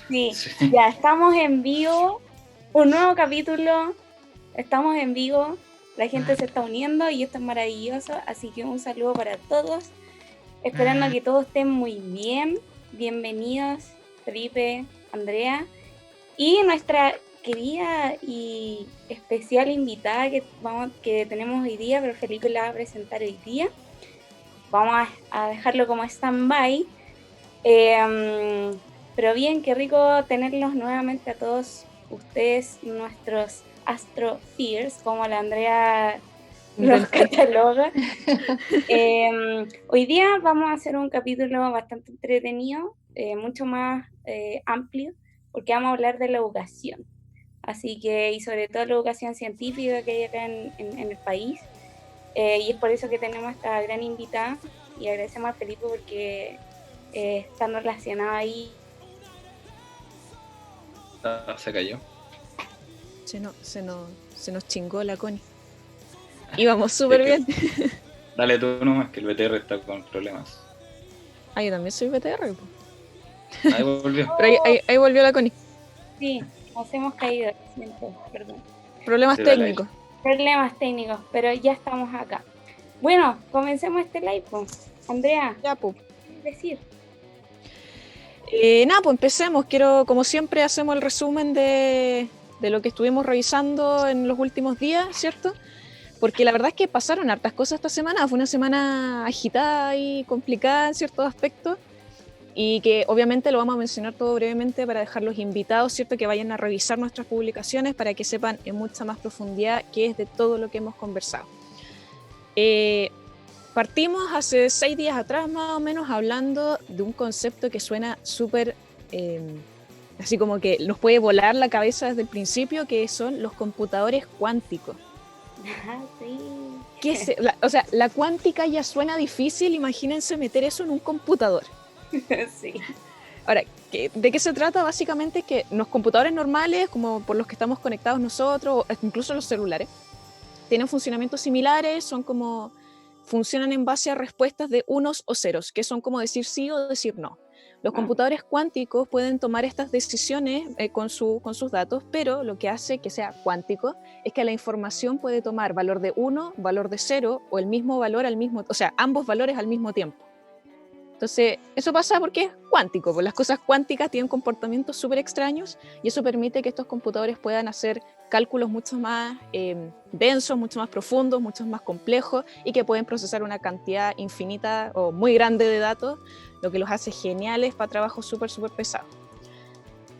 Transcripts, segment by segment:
Sí, Sí. ya estamos en vivo, un nuevo capítulo, estamos en vivo, la gente se está uniendo y esto es maravilloso, así que un saludo para todos, esperando que todos estén muy bien, bienvenidos Felipe, Andrea y nuestra querida y especial invitada que tenemos hoy día, pero Felipe la va a presentar hoy día, vamos a dejarlo como stand-by. Pero bien, qué rico tenerlos nuevamente a todos ustedes, nuestros Astrofears, como la Andrea los Inventé. cataloga. Hoy día vamos a hacer un capítulo bastante entretenido, mucho más amplio, porque vamos a hablar de la educación. Así que, y sobre todo la educación científica que hay acá en el país. Y es por eso que tenemos esta gran invitada y agradecemos a Felipe porque están relacionados ahí. Se cayó. Se nos chingó la Connie. Íbamos súper bien. Dale tú nomás, que el BTR está con problemas. Ah, yo también soy BTR. Po. Ahí volvió. Pero ahí volvió la Connie. Sí, nos hemos caído, siento, perdón. Problemas Sí, técnicos. Problemas técnicos, pero ya estamos acá. Bueno, comencemos este live. Andrea, Ya, pues. ¿qué decir? Nada, pues empecemos. Como siempre, hacemos el resumen de lo que estuvimos revisando en los últimos días, ¿cierto? Porque la verdad es que pasaron hartas cosas esta semana. Fue una semana agitada y complicada en ciertos aspectos. Y que obviamente lo vamos a mencionar todo brevemente para dejar los invitados, ¿cierto? Que vayan a revisar nuestras publicaciones para que sepan en mucha más profundidad qué es de todo lo que hemos conversado. Partimos hace 6 días atrás más o menos hablando de un concepto que suena súper, así como que nos puede volar la cabeza desde el principio, que son los computadores cuánticos. Sí. O sea, la cuántica ya suena difícil, imagínense meter eso en un computador. Sí. Ahora, ¿de qué se trata? Básicamente es que los computadores normales, como por los que estamos conectados nosotros, incluso los celulares, tienen funcionamientos similares, funcionan en base a respuestas de unos o ceros, que son como decir sí o decir no. Los computadores cuánticos pueden tomar estas decisiones con sus datos, pero lo que hace que sea cuántico es que la información puede tomar valor de 1, valor de 0 o el mismo valor o sea, ambos valores al mismo tiempo. Entonces, eso pasa porque es cuántico, pues las cosas cuánticas tienen comportamientos súper extraños y eso permite que estos computadores puedan hacer cálculos mucho más densos, mucho más profundos, mucho más complejos y que pueden procesar una cantidad infinita o muy grande de datos, lo que los hace geniales para trabajos súper, súper pesados.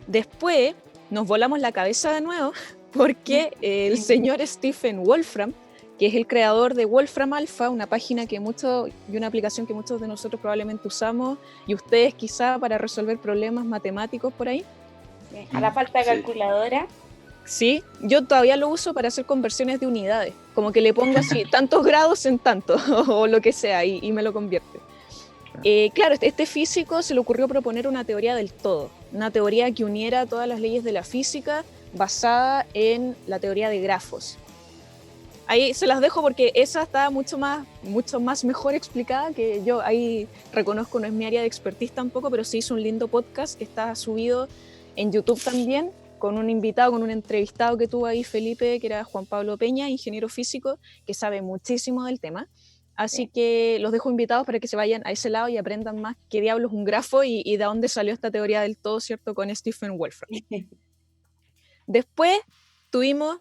Después nos volamos la cabeza de nuevo porque el señor Stephen Wolfram, que es el creador de Wolfram Alpha, una página y una aplicación que muchos de nosotros probablemente usamos, y ustedes quizá para resolver problemas matemáticos por ahí. A la falta de calculadora. Sí, yo todavía lo uso para hacer conversiones de unidades, como que le pongo así, tantos grados en tanto, o lo que sea, y me lo convierte. Claro, este físico se le ocurrió proponer una teoría del todo, una teoría que uniera todas las leyes de la física basada en la teoría de grafos. Ahí se las dejo porque esa está mucho más mejor explicada, que yo ahí reconozco no es mi área de expertise tampoco, pero sí hizo un lindo podcast que está subido en YouTube también, con un invitado, con un entrevistado que tuvo ahí Felipe, que era Juan Pablo Peña, ingeniero físico, que sabe muchísimo del tema. Así que los dejo invitados para que se vayan a ese lado y aprendan más qué diablos es un grafo y de dónde salió esta teoría del todo, ¿cierto? Con Stephen Wolfram. Después tuvimos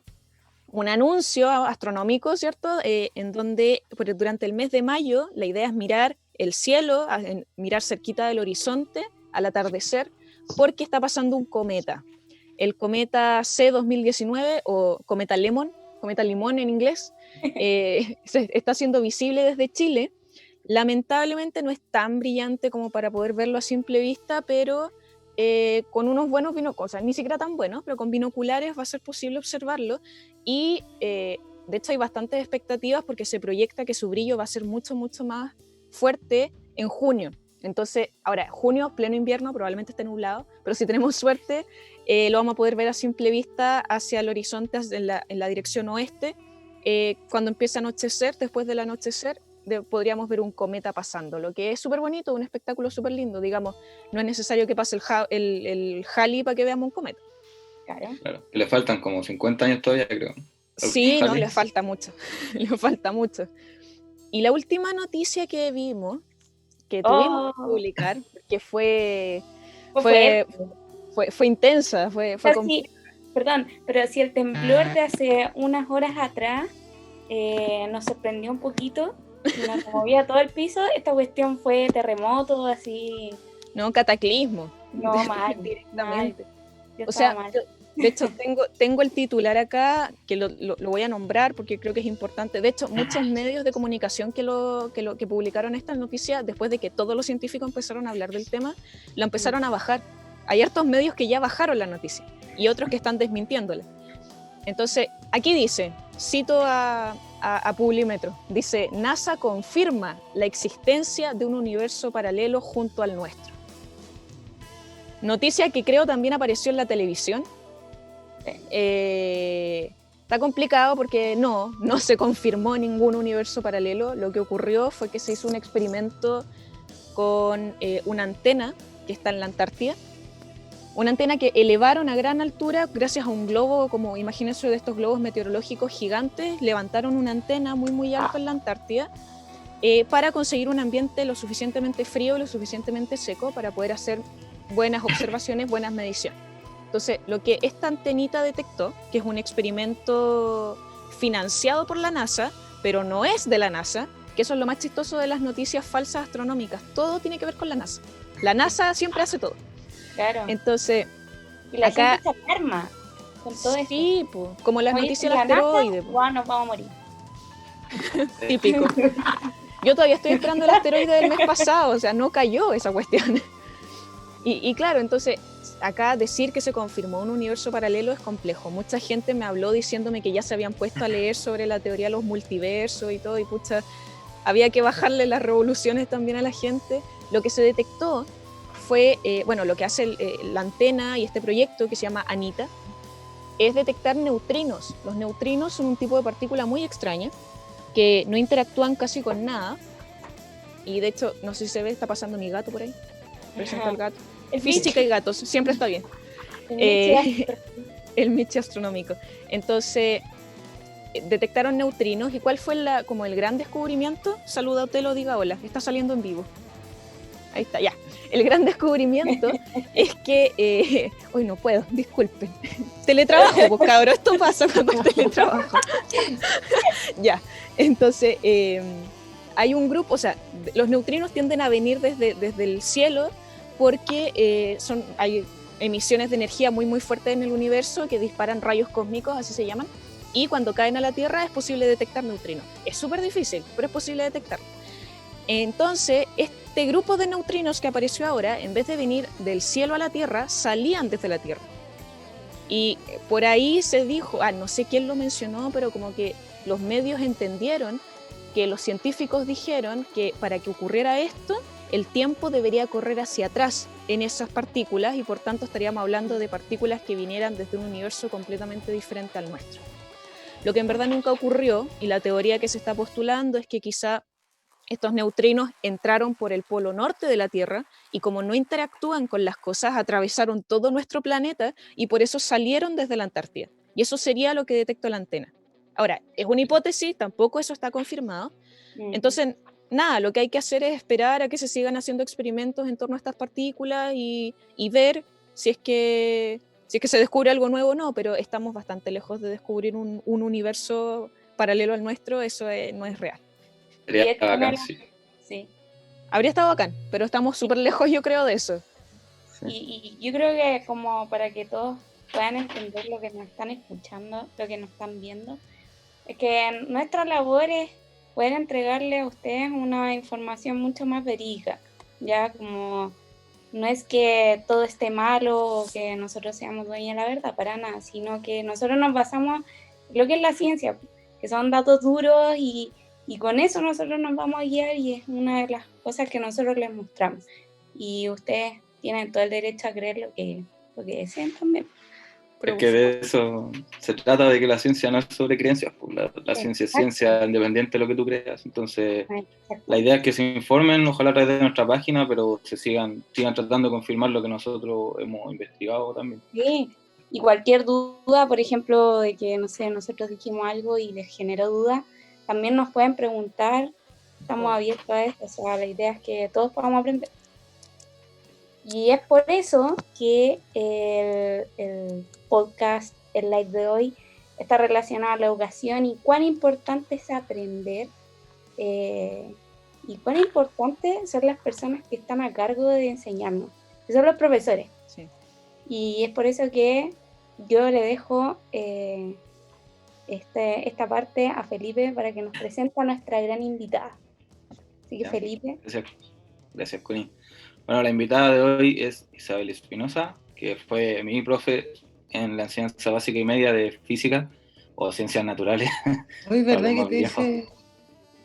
un anuncio astronómico, ¿cierto? En donde durante el mes de mayo la idea es mirar el cielo, mirar cerquita del horizonte al atardecer, porque está pasando un cometa. El cometa C2019 o cometa Lemon, cometa limón en inglés, se está siendo visible desde Chile. Lamentablemente no es tan brillante como para poder verlo a simple vista, pero con unos buenos binoculares, ni siquiera tan buenos, pero con binoculares va a ser posible observarlo y de hecho hay bastantes expectativas porque se proyecta que su brillo va a ser mucho, mucho más fuerte en junio. Entonces, ahora, junio, pleno invierno, probablemente esté nublado, pero si tenemos suerte, lo vamos a poder ver a simple vista hacia el horizonte en la dirección oeste. Cuando empieza a anochecer, después del anochecer, podríamos ver un cometa pasando, lo que es súper bonito, un espectáculo súper lindo, digamos, no es necesario que pase el Halley para que veamos un cometa. Claro. Claro. Y le faltan como 50 años todavía, creo. Sí, no, Halley. le falta mucho, le falta mucho. Y la última noticia que vimos, que tuvimos que publicar, que fue intensa, fue sí, perdón, pero si el temblor de hace unas horas atrás nos sorprendió un poquito y nos movía todo el piso, esta cuestión fue terremoto, así. No, cataclismo. No, mal, directamente. Yo o sea, mal. de hecho, tengo el titular acá, que lo voy a nombrar porque creo que es importante. De hecho, muchos medios de comunicación que publicaron esta noticia, después de que todos los científicos empezaron a hablar del tema, lo empezaron a bajar. Hay hartos medios que ya bajaron la noticia y otros que están desmintiéndola. Entonces, aquí dice, cito a Publímetro, dice, NASA confirma la existencia de un universo paralelo junto al nuestro. Noticia que creo también apareció en la televisión. Está complicado porque no se confirmó ningún universo paralelo. Lo que ocurrió fue que se hizo un experimento con una antena que está en la Antártida. Una antena que elevaron a gran altura gracias a un globo, como imagínense de estos globos meteorológicos gigantes, levantaron una antena muy muy alta en la Antártida para conseguir un ambiente lo suficientemente frío, lo suficientemente seco para poder hacer buenas observaciones, buenas mediciones. Entonces, lo que esta antenita detectó, que es un experimento financiado por la NASA, pero no es de la NASA, que eso es lo más chistoso de las noticias falsas astronómicas, todo tiene que ver con la NASA. La NASA siempre hace todo. Claro. Entonces, y la gente se alarma con todo esto. Sí, como las noticias del asteroide. Nos vamos a morir. Típico. Yo todavía estoy esperando el asteroide del mes pasado, o sea, no cayó esa cuestión. Y claro, entonces, acá decir que se confirmó un universo paralelo es complejo. Mucha gente me habló diciéndome que ya se habían puesto a leer sobre la teoría de los multiversos y todo, y pucha, había que bajarle las revoluciones también a la gente. Lo que se detectó fue, lo que hace la antena y este proyecto que se llama ANITA, es detectar neutrinos. Los neutrinos son un tipo de partícula muy extraña que no interactúan casi con nada. Y de hecho, no sé si se ve, está pasando mi gato por ahí. Presenta el gato. Física y gatos, siempre está bien. El Michi astronómico. Entonces, detectaron neutrinos. ¿Y cuál fue como el gran descubrimiento? Saluda, te lo diga hola, está saliendo en vivo. Ahí está, ya. El gran descubrimiento es que... hoy no puedo, disculpen. Teletrabajo, pues cabrón, esto pasa cuando teletrabajo. Ya, entonces hay un grupo, o sea, los neutrinos tienden a venir desde el cielo porque hay emisiones de energía muy muy fuertes en el universo que disparan rayos cósmicos, así se llaman, y cuando caen a la Tierra es posible detectar neutrinos. Es súper difícil, pero es posible detectarlo. Entonces, este grupo de neutrinos que apareció ahora, en vez de venir del cielo a la Tierra, salían desde la Tierra. Y por ahí se dijo, no sé quién lo mencionó, pero como que los medios entendieron que los científicos dijeron que para que ocurriera esto, el tiempo debería correr hacia atrás en esas partículas y por tanto estaríamos hablando de partículas que vinieran desde un universo completamente diferente al nuestro. Lo que en verdad nunca ocurrió, y la teoría que se está postulando es que quizá estos neutrinos entraron por el polo norte de la Tierra y como no interactúan con las cosas, atravesaron todo nuestro planeta y por eso salieron desde la Antártida. Y eso sería lo que detectó la antena. Ahora, es una hipótesis, tampoco eso está confirmado. Entonces, nada, lo que hay que hacer es esperar a que se sigan haciendo experimentos en torno a estas partículas y ver si es que se descubre algo nuevo o no, pero estamos bastante lejos de descubrir un universo paralelo al nuestro, eso no es real. Sería bacán, sí. Habría estado bacán, pero estamos súper lejos, yo creo, de eso. Sí. Y yo creo que como para que todos puedan entender lo que nos están escuchando, lo que nos están viendo, es que nuestra labor es poder entregarle a ustedes una información mucho más verídica, ya como no es que todo esté malo o que nosotros seamos dueños de la verdad, para nada, sino que nosotros nos basamos en lo que es la ciencia, que son datos duros y con eso nosotros nos vamos a guiar y es una de las cosas que nosotros les mostramos. Y ustedes tienen todo el derecho a creer lo que deseen también. Pero Es que de eso se trata, de que la ciencia no es sobre creencias, pues la ciencia es ciencia independiente de lo que tú creas. Entonces, la idea es que se informen, ojalá a través de nuestra página, pero se sigan tratando de confirmar lo que nosotros hemos investigado también. Sí, y cualquier duda, por ejemplo, de que, no sé, nosotros dijimos algo y les generó duda, también nos pueden preguntar, estamos abiertos a eso, o sea, la idea es que todos podamos aprender. Y es por eso que el podcast, el live de hoy, está relacionado a la educación y cuán importante es aprender y cuán importante son las personas que están a cargo de enseñarnos, que son los profesores. Sí. Y es por eso que yo le dejo esta parte a Felipe para que nos presente a nuestra gran invitada. Así que Ya. Felipe. Gracias, Connie. Bueno, la invitada de hoy es Isabel Espinosa, que fue mi profe en la enseñanza básica y media de física o ciencias naturales. Uy, para ¿verdad los que más viejos.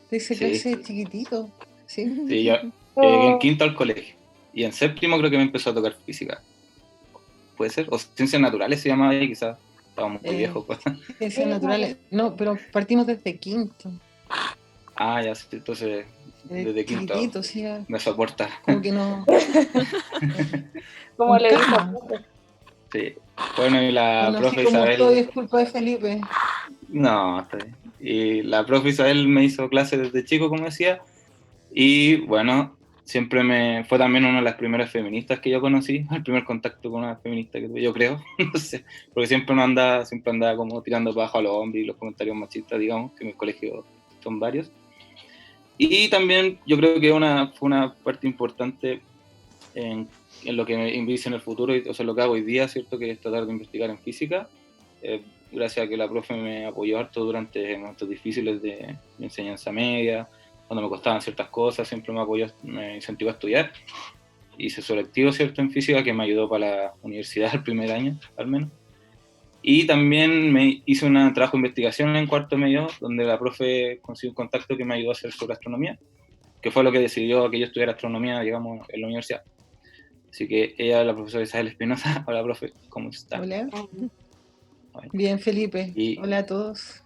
te hice Sí. clase de chiquitito? Sí. Sí, yo llegué en quinto al colegio y en séptimo creo que me empezó a tocar física. ¿Puede ser? O ciencias naturales se llamaba ahí, quizás. Estábamos muy viejos. Pues. Ciencias naturales. No, pero partimos desde quinto. Ah, ya, sí, entonces desde quinto Chiquitito, sí. me soporta. Como que no. Como Con le dijo calma. Felipe. Sí. Bueno, y la Bueno, así profe como Isabel... todo es culpa de Felipe. No, está bien. Y la profe Isabel me hizo clases desde chico, como decía, y bueno, siempre fue también una de las primeras feministas que yo conocí, el primer contacto con una feminista que tuve, yo creo, no sé, porque siempre andaba como tirando para abajo a los hombres y los comentarios machistas, digamos, que en mi colegio son varios. Y también yo creo que fue una parte importante en lo que me hice en el futuro, o sea, lo que hago hoy día, ¿cierto? Que es tratar de investigar en física. Gracias a que la profe me apoyó harto durante momentos difíciles de mi enseñanza media, cuando me costaban ciertas cosas, siempre me apoyó, me incentivó a estudiar. Hice selectivo, ¿cierto? En física, que me ayudó para la universidad el primer año, al menos. Y también me hice un trabajo de investigación en cuarto medio, donde la profe consiguió un contacto que me ayudó a hacer sobre astronomía, que fue lo que decidió que yo estudiara astronomía, digamos, en la universidad. Así que ella, la profesora Isabel Espinosa. Hola, profe, ¿cómo está? Hola. Bueno. Bien, Felipe. Y, hola a todos.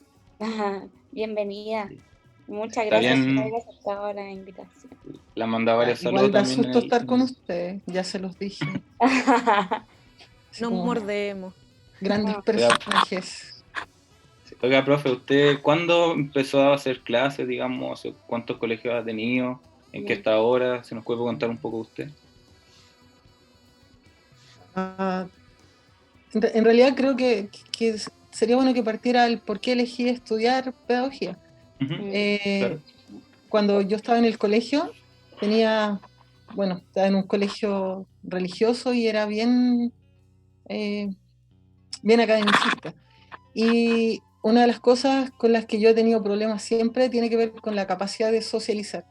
Bienvenida. Sí. Muchas Está gracias bien. por haber aceptado la invitación. Le han mandado varios Igual saludos da también. susto estar con ustedes, ya se los dije. Nos Como mordemos. grandes personajes. Oiga, profe, ¿usted cuándo empezó a hacer clases, digamos? ¿Cuántos colegios ha tenido? ¿En qué está ahora? ¿Se nos puede contar un poco de usted? En realidad creo que sería bueno que partiera el por qué elegí estudiar pedagogía. Claro. Cuando yo estaba en el colegio, estaba en un colegio religioso y era bien academicista. Y una de las cosas con las que yo he tenido problemas siempre tiene que ver con la capacidad de socializar.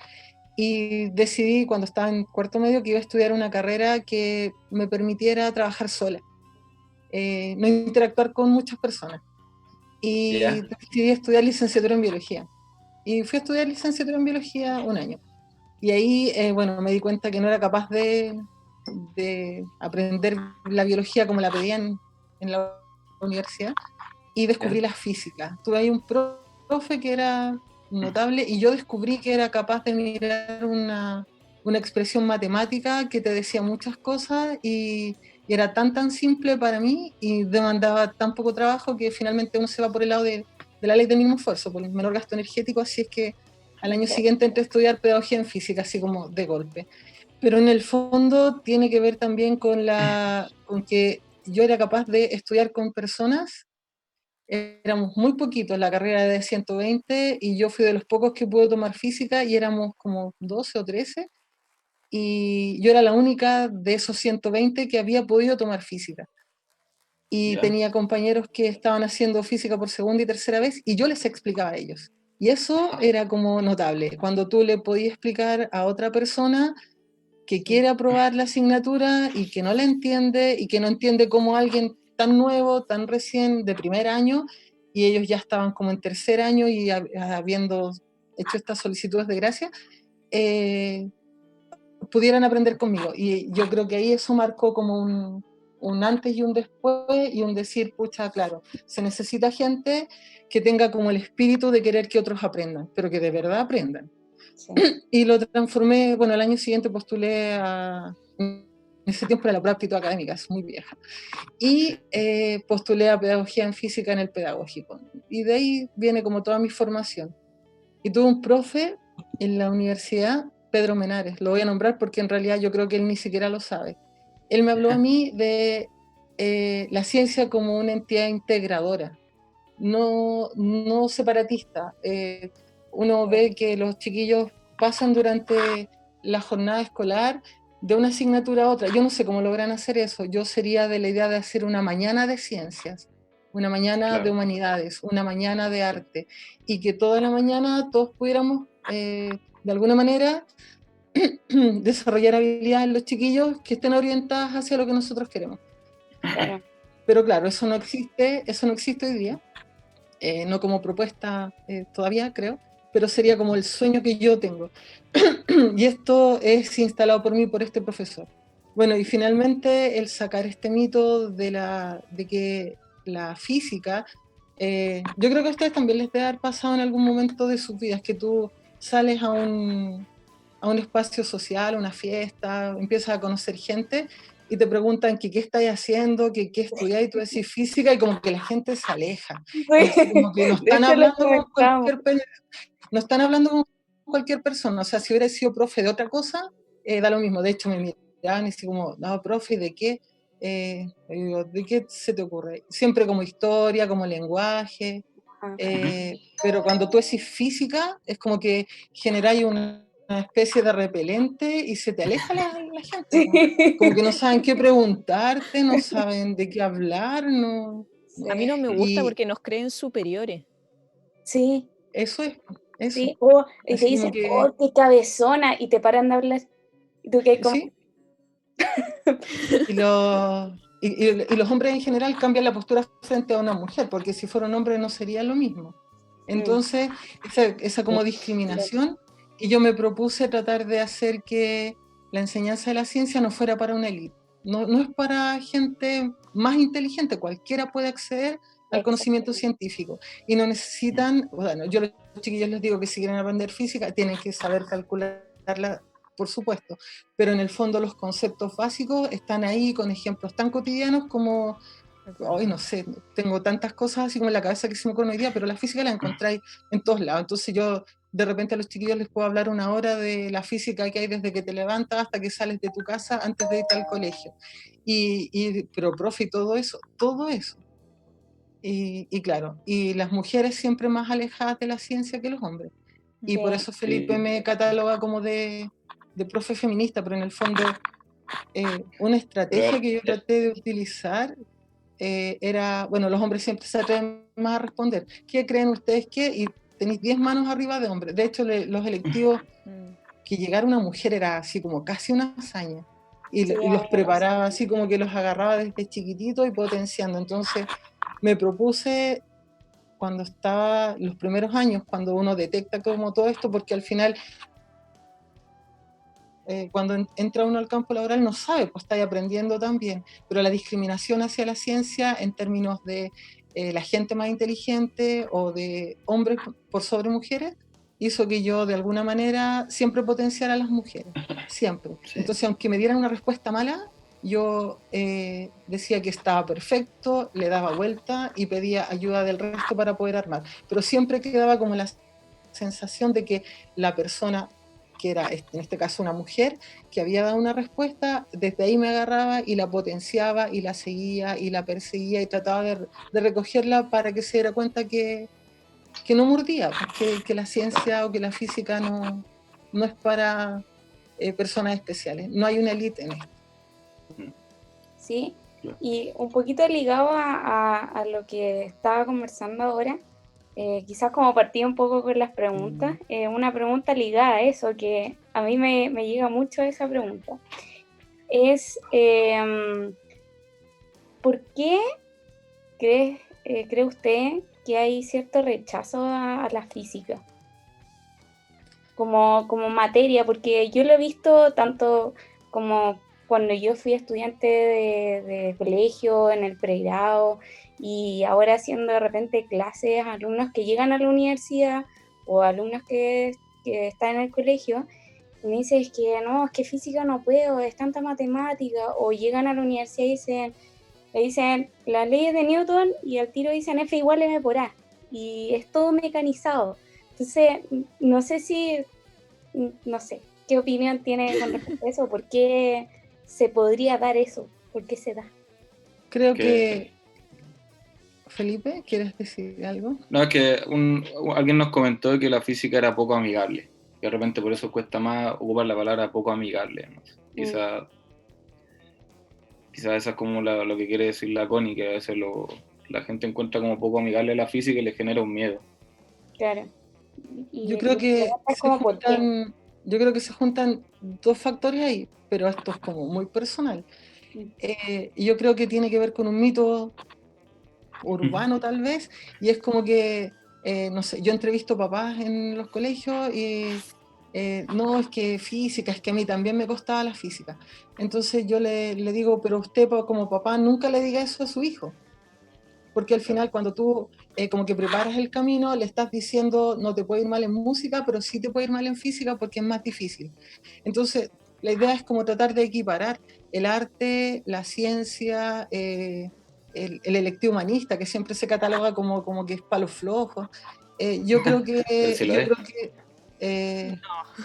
Y decidí cuando estaba en cuarto medio que iba a estudiar una carrera que me permitiera trabajar sola, no interactuar con muchas personas. Y decidí estudiar licenciatura en biología. Y fui a estudiar licenciatura en biología un año. Y ahí, me di cuenta que no era capaz de aprender la biología como la pedían en la universidad, y descubrí la física. Tuve ahí un profe que era notable y yo descubrí que era capaz de mirar una expresión matemática que te decía muchas cosas y era tan simple para mí y demandaba tan poco trabajo que finalmente uno se va por el lado de la ley del mínimo esfuerzo, por el menor gasto energético, así es que al año siguiente entré a estudiar pedagogía en física, así como de golpe. Pero en el fondo tiene que ver también con que yo era capaz de estudiar con personas. Éramos muy poquitos, la carrera era de 120 y yo fui de los pocos que pude tomar física y éramos como 12 o 13 y yo era la única de esos 120 que había podido tomar física. Y tenía compañeros que estaban haciendo física por segunda y tercera vez y yo les explicaba a ellos. Y eso era como notable, cuando tú le podías explicar a otra persona que quiere aprobar la asignatura y que no la entiende y que no entiende cómo alguien tan nuevo, tan recién de primer año, y ellos ya estaban como en tercer año y habiendo hecho estas solicitudes de gracia, pudieran aprender conmigo. Y yo creo que ahí eso marcó como un antes y un después, y un decir, pucha, claro, se necesita gente que tenga como el espíritu de querer que otros aprendan, pero que de verdad aprendan. Sí. Y lo transformé, bueno, el año siguiente postulé en ese tiempo era la prueba de aptitud académica, es muy vieja, y postulé a pedagogía en física en el pedagógico, y de ahí viene como toda mi formación. Y tuve un profe en la universidad, Pedro Menares, lo voy a nombrar porque en realidad yo creo que él ni siquiera lo sabe. Él me habló a mí de la ciencia como una entidad integradora, no separatista. Uno ve que los chiquillos pasan durante la jornada escolar de una asignatura a otra. Yo no sé cómo logran hacer eso. Yo sería de la idea de hacer una mañana de ciencias, una mañana de humanidades, una mañana de arte, y que toda la mañana todos pudiéramos, de alguna manera, desarrollar habilidades en los chiquillos que estén orientadas hacia lo que nosotros queremos. Claro. Pero claro, eso no existe hoy día. No como propuesta todavía, creo, pero sería como el sueño que yo tengo. Y esto es instalado por mí, por este profesor. Bueno, y finalmente el sacar este mito de que la física, yo creo que a ustedes también les debe haber pasado en algún momento de sus vidas, que tú sales a un espacio social, a una fiesta, empiezas a conocer gente y te preguntan que qué estáis haciendo, que qué estudiáis, y tú decís física, y como que la gente se aleja. Sí. Y así como que no De están hecho, lo hablando con comentamos. no están hablando con cualquier persona. O sea, si hubiera sido profe de otra cosa, da lo mismo. De hecho, me miraban y así como, no, profe, ¿de qué? Digo, ¿de qué se te ocurre? Siempre como historia, como lenguaje. Pero cuando tú decís física, es como que generáis una especie de repelente y se te aleja la gente. Sí. Como que no saben qué preguntarte, no saben de qué hablar, no. A mí no me gusta Y porque nos creen superiores. Sí, eso es, eso. sí. Y te Así como dicen, que, qué cabezona, y te paran de hablar. Y tú que como, sí. Y los hombres en general cambian la postura frente a una mujer, porque si fuera un hombre no sería lo mismo. Entonces, esa como discriminación, y yo me propuse tratar de hacer que la enseñanza de la ciencia no fuera para una élite. No es para gente más inteligente, cualquiera puede acceder al conocimiento científico. Y no necesitan, bueno, yo a los chiquillos les digo que si quieren aprender física, tienen que saber calcularla, por supuesto, pero en el fondo los conceptos básicos están ahí con ejemplos tan cotidianos como, hoy no sé, tengo tantas cosas así como en la cabeza que se me ocurren hoy día, pero la física la encontráis en todos lados. Entonces yo de repente a los chiquillos les puedo hablar una hora de la física que hay desde que te levantas hasta que sales de tu casa antes de irte al colegio. Pero profe, y todo eso, todo eso. Y claro, y las mujeres siempre más alejadas de la ciencia que los hombres. Y por eso Felipe me cataloga como de profe feminista, pero en el fondo una estrategia que yo traté de utilizar era, bueno, los hombres siempre se atreven más a responder. ¿Qué creen ustedes que? Y tenéis 10 manos arriba de hombres. De hecho, los electivos, que llegara una mujer era así como casi una hazaña. Y los preparaba así como que los agarraba desde chiquitito y potenciando. Entonces me propuse, cuando estaba los primeros años, cuando uno detecta como todo esto, porque al final cuando entra uno al campo laboral no sabe, pues está ahí aprendiendo también, pero la discriminación hacia la ciencia en términos de la gente más inteligente o de hombres por sobre mujeres, hizo que yo de alguna manera siempre potenciara a las mujeres, siempre. Sí. Entonces, aunque me dieran una respuesta mala, yo decía que estaba perfecto, le daba vuelta y pedía ayuda del resto para poder armar, pero siempre quedaba como la sensación de que la persona que era en este caso una mujer, que había dado una respuesta, desde ahí me agarraba y la potenciaba y la seguía y la perseguía y trataba de recogerla para que se diera cuenta que no mordía, que la ciencia o que la física no es para personas especiales, no hay una élite en esto. Sí, y un poquito ligado a lo que estaba conversando ahora, quizás como partí un poco con las preguntas, una pregunta ligada a eso, que a mí me llega mucho esa pregunta, es ¿por qué cree usted que hay cierto rechazo a la física como materia? Porque yo lo he visto tanto como cuando yo fui estudiante de colegio, en el pregrado, y ahora haciendo de repente clases a alumnos que llegan a la universidad o alumnos que están en el colegio, y me dicen, es que no, es que física no puedo, es tanta matemática, o llegan a la universidad y le dicen las leyes de Newton y al tiro dicen F igual M por A, y es todo mecanizado. Entonces, no sé, ¿qué opinión tiene con respecto a eso? ¿Por qué se podría dar eso? ¿Por qué se da? Creo Que- que, Felipe, ¿quieres decir algo? No, es que alguien nos comentó que la física era poco amigable. Y de repente por eso cuesta más ocupar la palabra poco amigable. No sé. Quizá eso es como lo que quiere decir la Connie, que a veces la gente encuentra como poco amigable la física y le genera un miedo. Claro. Yo Y creo la que pregunta es como, ¿por qué? yo creo que se juntan dos factores ahí, pero esto es como muy personal. Y yo creo que tiene que ver con un mito urbano tal vez, y es como que, no sé, yo entrevisto papás en los colegios y no, es que física, es que a mí también me costaba la física. Entonces yo le digo, pero usted como papá nunca le diga eso a su hijo, porque al final cuando tú como que preparas el camino, le estás diciendo no te puede ir mal en música, pero sí te puede ir mal en física porque es más difícil. Entonces la idea es como tratar de equiparar el arte, la ciencia, el electivo humanista, que siempre se cataloga como que es palo flojo. Yo creo que, Pero si lo yo es. creo que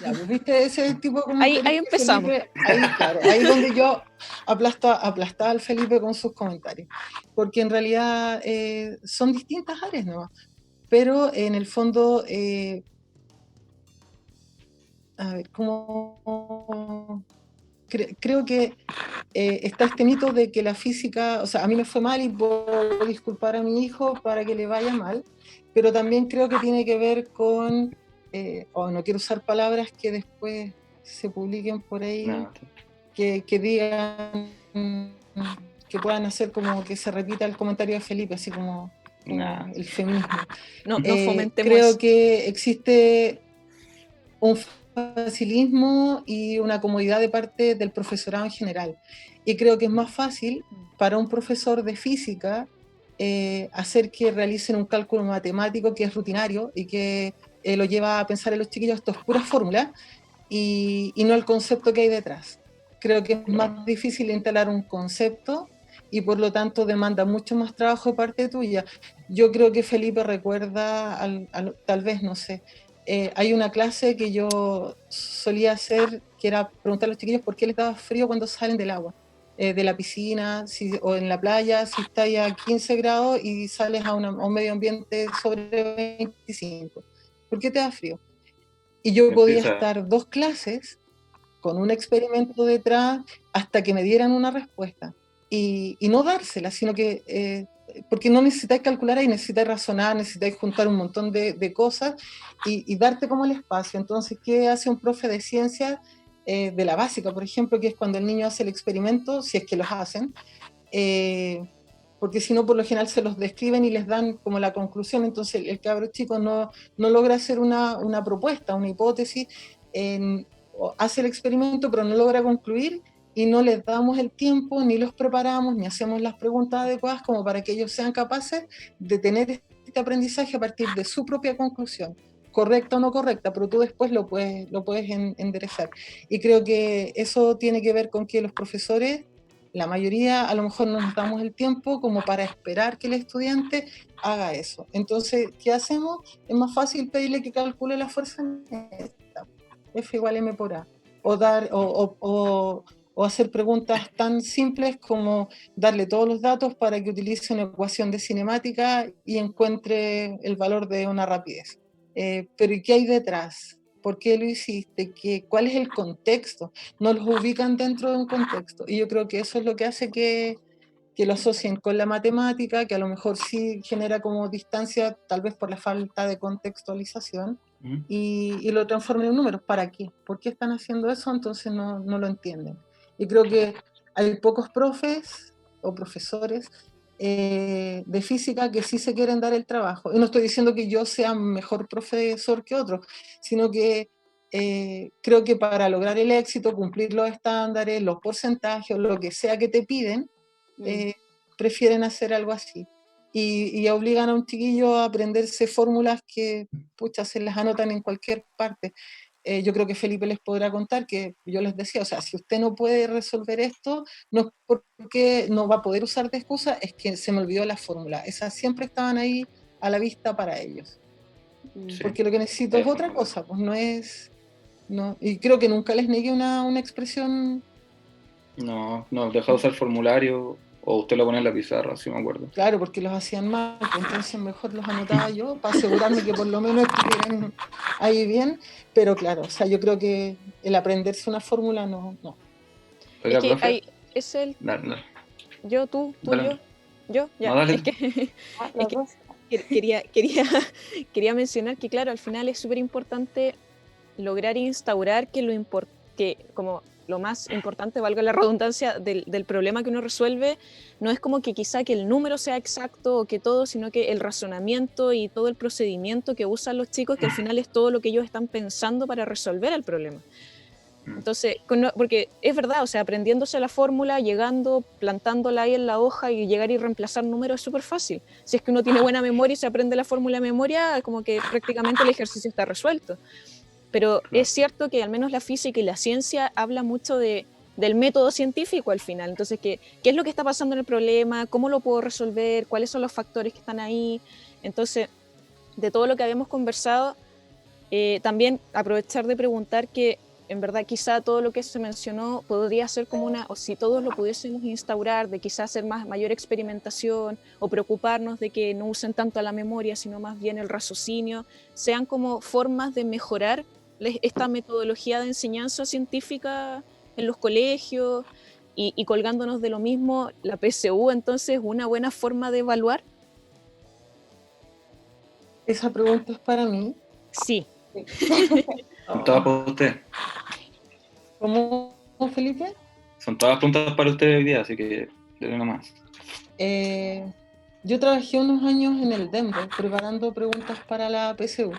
ya, pues, ¿viste ese tipo de Ahí comentarios que empezamos. Felipe? Ahí, claro, ahí es donde yo aplastaba al Felipe con sus comentarios, porque en realidad son distintas áreas, ¿no? Pero en el fondo, a ver, creo que está este mito de que la física, o sea, a mí me fue mal y puedo disculpar a mi hijo para que le vaya mal, pero también creo que tiene que ver con, no quiero usar palabras que después se publiquen por ahí, No, que digan, que puedan hacer como que se repita el comentario de Felipe, así como no. el feminismo. No fomentemos Creo eso. que existe un facilismo y una comodidad de parte del profesorado en general. Y creo que es más fácil para un profesor de física hacer que realicen un cálculo matemático que es rutinario y que lo lleva a pensar en los chiquillos, esto es pura fórmula, y no el concepto que hay detrás. Creo que es más difícil instalar un concepto y por lo tanto demanda mucho más trabajo de parte tuya. Yo creo que Felipe recuerda, tal vez, no sé, hay una clase que yo solía hacer que era preguntar a los chiquillos por qué les daba frío cuando salen del agua, de la piscina o en la playa, si está ya a 15 grados y sales a un medio ambiente sobre 25. ¿Por qué te da frío? Y yo podía Empieza. estar 2 clases con un experimento detrás hasta que me dieran una respuesta. Y no dársela, sino que, porque no necesitáis calcular ahí, necesitáis razonar, necesitáis juntar un montón de cosas y darte como el espacio. Entonces, ¿qué hace un profe de ciencia de la básica, por ejemplo, que es cuando el niño hace el experimento, si es que los hacen? Porque si no, por lo general se los describen y les dan como la conclusión, entonces el cabro chico no logra hacer una propuesta, una hipótesis, hace el experimento pero no logra concluir y no les damos el tiempo, ni los preparamos, ni hacemos las preguntas adecuadas como para que ellos sean capaces de tener este aprendizaje a partir de su propia conclusión, correcta o no correcta, pero tú después lo puedes enderezar. Y creo que eso tiene que ver con que los profesores, la mayoría a lo mejor no nos damos el tiempo como para esperar que el estudiante haga eso. Entonces, ¿qué hacemos? Es más fácil pedirle que calcule la fuerza neta, F igual M por A. O hacer preguntas tan simples como darle todos los datos para que utilice una ecuación de cinemática y encuentre el valor de una rapidez. Pero ¿y qué hay detrás? ¿Por qué lo hiciste? ¿Cuál es el contexto? No los ubican dentro de un contexto. Y yo creo que eso es lo que hace que lo asocien con la matemática, que a lo mejor sí genera como distancia, tal vez por la falta de contextualización, y lo transformen en números. ¿Para qué? ¿Por qué están haciendo eso? Entonces no lo entienden. Y creo que hay pocos profes o profesores de física que sí se quieren dar el trabajo. Y no estoy diciendo que yo sea mejor profesor que otro, sino que creo que para lograr el éxito, cumplir los estándares, los porcentajes, o lo que sea que te piden, prefieren hacer algo así. Y obligan a un chiquillo a aprenderse fórmulas que, pucha, se las anotan en cualquier parte. Yo creo que Felipe les podrá contar que yo les decía, o sea, si usted no puede resolver esto, no es porque no va a poder usar de excusa, es que se me olvidó la fórmula. Esas siempre estaban ahí a la vista para ellos. Sí. Porque lo que necesito es otra cosa, pues no es... No, y creo que nunca les negué una expresión. No, deja de usar formulario, o usted lo pone en la pizarra, si me acuerdo. Claro, porque los hacían mal, pues entonces mejor los anotaba yo para asegurarme que por lo menos estuvieran ahí bien. Pero claro, o sea, yo creo que el aprenderse una fórmula no. Oiga, Es que profe. es el Dale. yo, tú, Dale. yo, ya. No, dale. Es que, Los que dos. quería mencionar que, claro, al final es súper importante lograr instaurar que como lo más importante, valga la redundancia, del problema que uno resuelve, no es como que quizá que el número sea exacto o que todo, sino que el razonamiento y todo el procedimiento que usan los chicos, que al final es todo lo que ellos están pensando para resolver el problema. Entonces, porque es verdad, o sea, aprendiéndose la fórmula, llegando, plantándola ahí en la hoja y llegar y reemplazar números es súper fácil. Si es que uno tiene buena memoria y se aprende la fórmula de memoria, como que prácticamente el ejercicio está resuelto. Pero es cierto que al menos la física y la ciencia habla mucho del método científico al final. Entonces, ¿qué es lo que está pasando en el problema? ¿Cómo lo puedo resolver? ¿Cuáles son los factores que están ahí? Entonces, de todo lo que habíamos conversado, también aprovechar de preguntar que en verdad quizá todo lo que se mencionó podría ser como o si todos lo pudiésemos instaurar, de quizá hacer mayor experimentación o preocuparnos de que no usen tanto a la memoria, sino más bien el raciocinio, sean como formas de mejorar esta metodología de enseñanza científica en los colegios y colgándonos de lo mismo, la PSU entonces es una buena forma de evaluar. Esa pregunta es para mí. Sí. Son todas para usted. ¿Cómo, Felipe? Son todas preguntas para usted hoy día, así que dele nomás. Yo trabajé unos años en el Denver preparando preguntas para la PSU.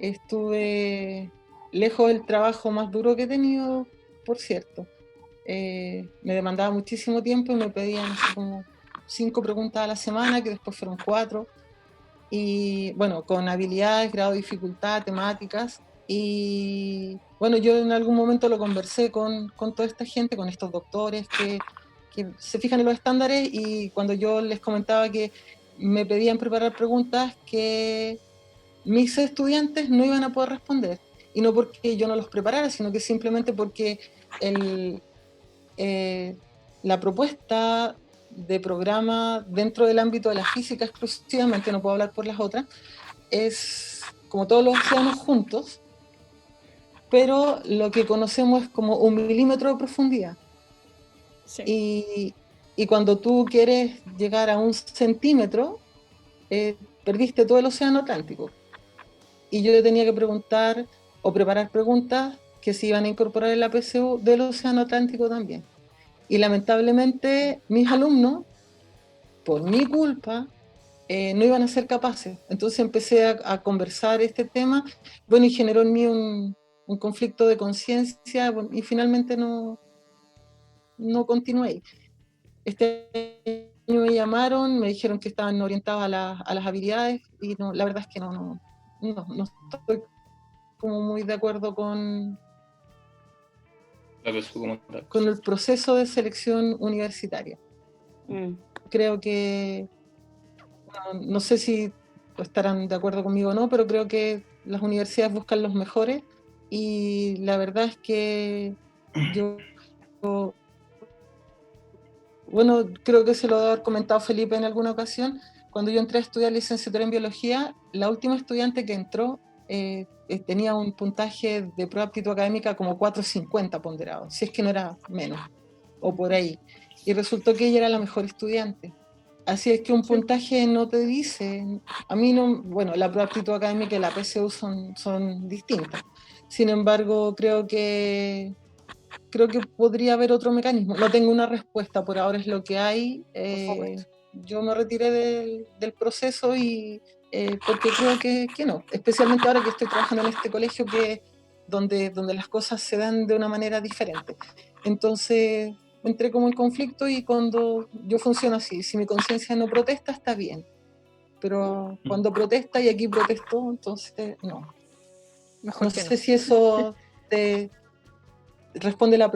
Estuve lejos del trabajo más duro que he tenido, por cierto. Me demandaba muchísimo tiempo y me pedían así como 5 preguntas a la semana, que después fueron 4. Y bueno, con habilidades, grado de dificultad, temáticas. Y bueno, yo en algún momento lo conversé con toda esta gente, con estos doctores que se fijan en los estándares, y cuando yo les comentaba que me pedían preparar preguntas que mis estudiantes no iban a poder responder, y no porque yo no los preparara, sino que simplemente porque la propuesta de programa dentro del ámbito de la física exclusivamente, no puedo hablar por las otras, es como todos los océanos juntos, pero lo que conocemos es como 1 milímetro de profundidad. Sí. Y cuando tú quieres llegar a 1 centímetro, perdiste todo el océano Atlántico. Y yo tenía que preguntar o preparar preguntas que se iban a incorporar en la PSU del océano Atlántico también. Y lamentablemente mis alumnos, por mi culpa, no iban a ser capaces. Entonces empecé a conversar este tema, bueno, y generó en mí un conflicto de conciencia, y finalmente no continué. Este año me llamaron, me dijeron que estaban orientados a las habilidades, y no, la verdad es que no estoy como muy de acuerdo con el proceso de selección universitaria. Creo que, no sé si estarán de acuerdo conmigo o no, pero creo que las universidades buscan los mejores, y la verdad es que bueno, creo que se lo debe haber comentado Felipe en alguna ocasión. Cuando yo entré a estudiar licenciatura en biología, la última estudiante que entró tenía un puntaje de prueba de aptitud académica como 4.50 ponderado, si es que no era menos, o por ahí. Y resultó que ella era la mejor estudiante. Así es que un puntaje no te dice, a mí no, bueno, la prueba de aptitud académica y la PSU son distintas. Sin embargo, creo que podría haber otro mecanismo. No tengo una respuesta, por ahora es lo que hay. Yo me retiré del proceso, y porque creo que no, especialmente ahora que estoy trabajando en este colegio que donde las cosas se dan de una manera diferente. Entonces entré como en conflicto, y cuando yo funciono así, si mi conciencia no protesta, está bien, pero cuando protesta, y aquí protestó, entonces no. Mejor No que sé no. si eso te responde la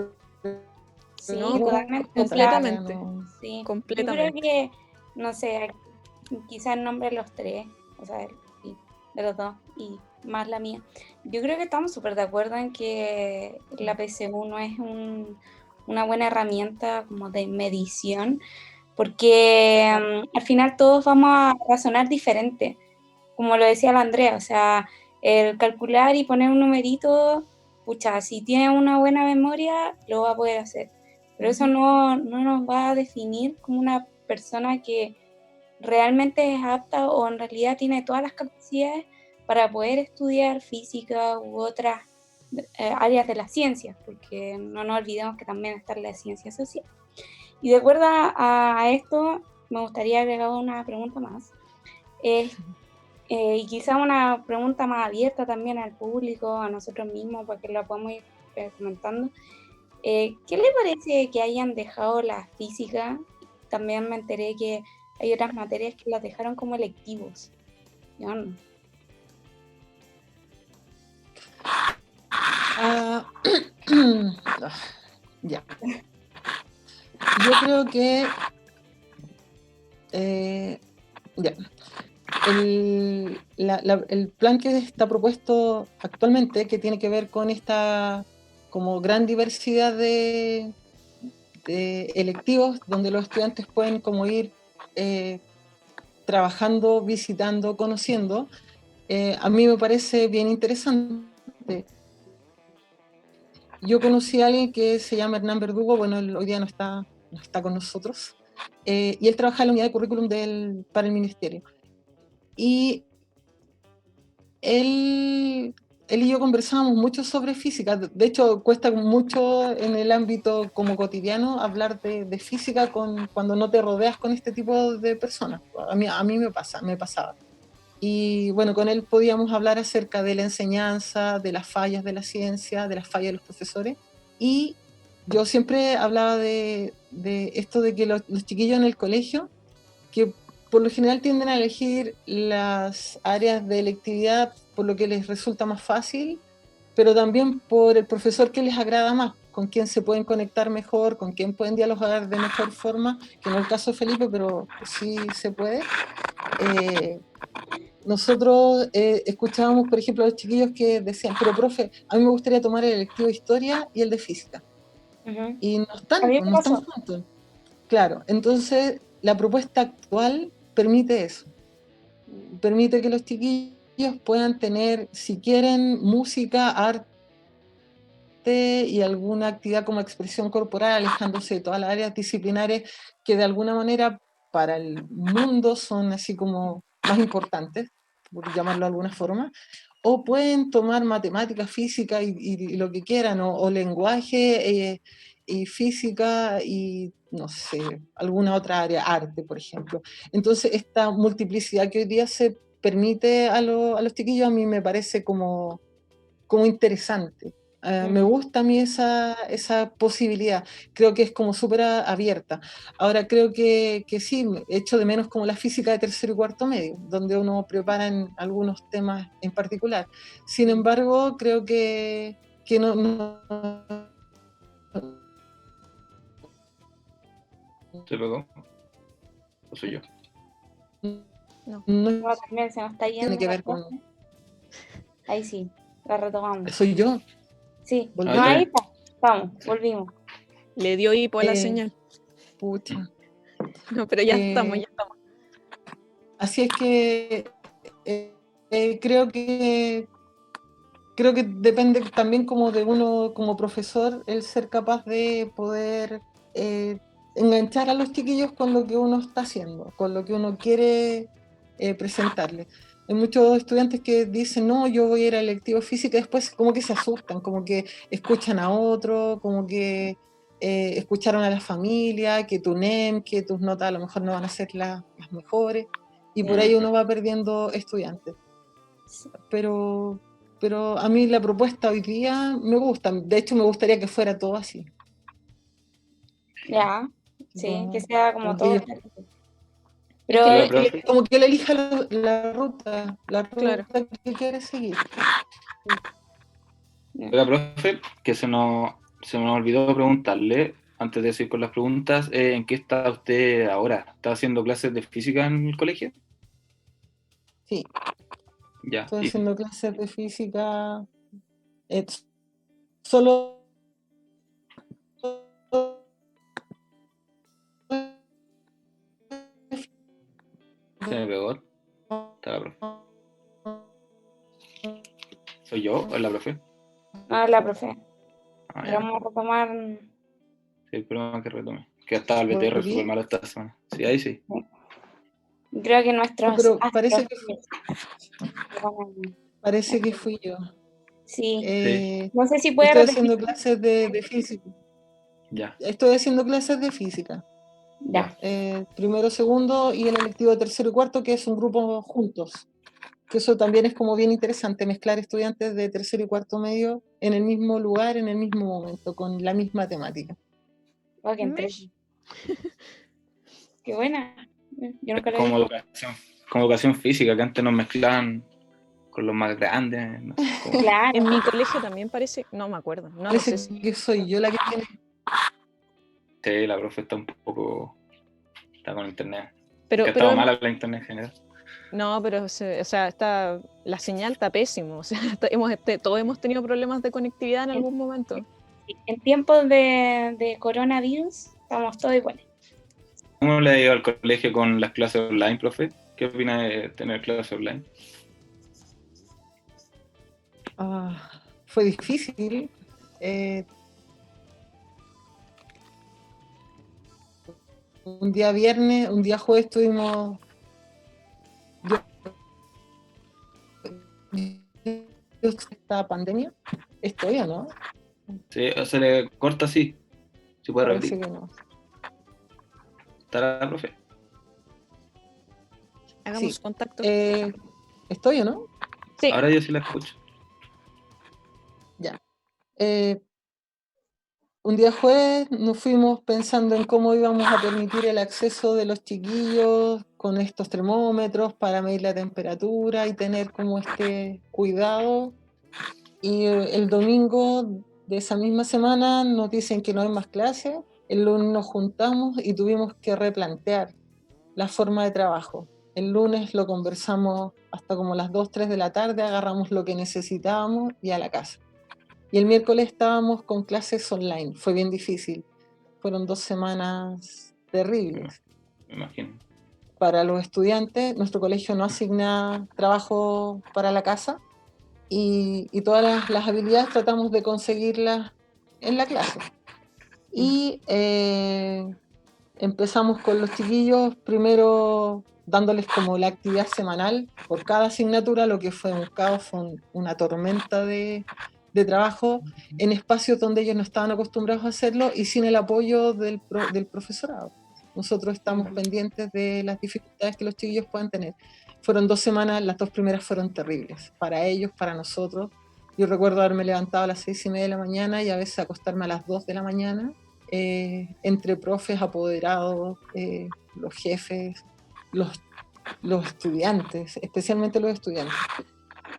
Sí, pregunta. totalmente. O sea, Completamente. sí. Yo creo Completamente. que, no sé, quizás el nombre de los tres, o sea, de los dos, y más la mía. Yo creo que estamos súper de acuerdo en que la PSU no es una buena herramienta como de medición, porque al final todos vamos a razonar diferente, como lo decía la Andrea, o sea, el calcular y poner un numerito, pucha, si tiene una buena memoria, lo va a poder hacer. Pero eso no nos va a definir como una persona que realmente es apta o en realidad tiene todas las capacidades para poder estudiar física u otras áreas de las ciencias, porque no nos olvidemos que también está la ciencia social. Y de acuerdo a esto, me gustaría agregar una pregunta más. Y quizá una pregunta más abierta también al público, a nosotros mismos, para que la podamos ir comentando. ¿Qué le parece que hayan dejado la física? También me enteré que hay otras materias que las dejaron como electivos. Yo no. Ya. Yo creo que ya. El plan que está propuesto actualmente, que tiene que ver con esta como gran diversidad de electivos, donde los estudiantes pueden como ir trabajando, visitando, conociendo, a mí me parece bien interesante. Yo conocí a alguien que se llama Hernán Verdugo, bueno, él hoy día no está con nosotros, y él trabaja en la unidad de currículum para el ministerio. Y él y yo conversábamos mucho sobre física. De hecho, cuesta mucho en el ámbito como cotidiano hablar de física cuando no te rodeas con este tipo de personas. A mí me pasaba. Y bueno, con él podíamos hablar acerca de la enseñanza, de las fallas de la ciencia, de las fallas de los profesores. Y yo siempre hablaba de esto de que los chiquillos en el colegio, que por lo general tienden a elegir las áreas de electividad por lo que les resulta más fácil, pero también por el profesor que les agrada más, con quien se pueden conectar mejor, con quien pueden dialogar de mejor forma, que no es el caso de Felipe, pero sí se puede. Nosotros escuchábamos, por ejemplo, a los chiquillos que decían, pero profe, a mí me gustaría tomar el electivo de historia y el de física. Uh-huh. Y no A mí me están pasó. juntos. Claro, entonces la propuesta actual permite eso. Permite que los chiquillos puedan tener, si quieren, música, arte y alguna actividad como expresión corporal, alejándose de todas las áreas disciplinares que de alguna manera para el mundo son así como más importantes, por llamarlo de alguna forma, o pueden tomar matemática, física y lo que quieran, o lenguaje y física y no sé, alguna otra área, arte, por ejemplo. Entonces, esta multiplicidad que hoy día se permite a los chiquillos, a mí me parece como interesante. Me gusta a mí esa posibilidad, creo que es como súper abierta. Ahora creo que sí, echo de menos como la física de tercero y cuarto medio, donde uno prepara en algunos temas en particular. Sin embargo, creo que no ¿Se pegó? ¿O soy yo? No, también se nos está yendo tiene que la ver con... clase. Ahí sí, la retomamos. Soy yo. Sí, Volví. no, ahí está. Vamos, volvimos. Le dio hipo a la señal. Pucha. No, pero ya estamos. Así es que creo que depende también como de uno como profesor el ser capaz de poder enganchar a los chiquillos con lo que uno está haciendo, con lo que uno quiere presentarles. Hay muchos estudiantes que dicen, no, yo voy a ir a electivo física, y después como que se asustan, como que escuchan a otro, como que escucharon a la familia, que tu NEM, que tus notas a lo mejor no van a ser las mejores, y por ahí uno va perdiendo estudiantes. Pero pero a mí la propuesta hoy día me gusta. De hecho, me gustaría que fuera todo así. Ya, sí, que Como, sea como como todo. que Pero ¿Y la que, profe? como que él elija la Claro. ruta que quiere seguir. Oiga, profe, que se me olvidó preguntarle, antes de seguir con las preguntas, ¿en qué está usted ahora? ¿Está haciendo clases de física en el colegio? Sí, Ya. estoy Y, haciendo clases de física. eh, solo ¿se me pegó? ¿Está la profe? ¿Soy yo o es la profe? no, la profe. Ah, Pero ya. vamos a retomar. Sí, el problema que retome. Que estaba el BTR súper volví. malo esta semana. Sí, ahí sí. Creo que No, nuestros pero astros. parece que fui yo. Sí. Sí, No sé si puede Estoy repetir. haciendo clases de física. ya, Estoy haciendo clases de física. Ya. Primero, segundo y el electivo de tercero y cuarto, que es un grupo juntos. Que eso también es como bien interesante, mezclar estudiantes de tercero y cuarto medio en el mismo lugar, en el mismo momento, con la misma temática. Oh, qué entrete. Mish. Qué buena. Yo es nunca lo he visto. como educación física, que antes nos mezclaban con los más grandes, no sé cómo. Claro. En mi colegio también parece, no me acuerdo, no sé Parece si. que soy yo la que tiene. Sí, la profe está un poco, está con internet. Es Pero, que ha estado pero mala la internet en general. no, pero o sea, la señal está pésimo. O sea, todos hemos tenido problemas de conectividad en En, algún momento. en tiempos de coronavirus, estamos todos iguales. ¿Cómo le ha ido al colegio con las clases online, profe? ¿Qué opina de tener clases online? Fue difícil. eh, un día viernes, un día jueves tuvimos esta pandemia. Estoy, ¿o no? Sí, se le corta así, si puede Parece repetir. que no. ¿Está la profe? Hagamos Sí. contacto. ¿Estoy o no? Sí, Ahora yo sí la escucho. Ya. Eh, un día jueves nos fuimos pensando en cómo íbamos a permitir el acceso de los chiquillos con estos termómetros para medir la temperatura y tener como este cuidado. Y el domingo de esa misma semana nos dicen que no hay más clases. El lunes nos juntamos y tuvimos que replantear la forma de trabajo. El lunes lo conversamos hasta como las 2, 3 de la tarde, agarramos lo que necesitábamos y a la casa. Y el miércoles estábamos con clases online. Fue bien difícil. Fueron 2 semanas terribles Me imagino. para los estudiantes. Nuestro colegio no asigna trabajo para la casa y todas las habilidades tratamos de conseguirlas en la clase. Y empezamos con los chiquillos, primero dándoles como la actividad semanal por cada asignatura, lo que fue un caos, fue una tormenta de trabajo en espacios donde ellos no estaban acostumbrados a hacerlo y sin el apoyo del profesorado. Nosotros estamos pendientes de las dificultades que los chiquillos puedan tener. Fueron 2 semanas, las 2 primeras fueron terribles, para ellos, para nosotros. Yo recuerdo haberme levantado a las 6:30 de la mañana y a veces acostarme a las 2 de la mañana, entre profes, apoderados, los jefes, los estudiantes, especialmente los estudiantes.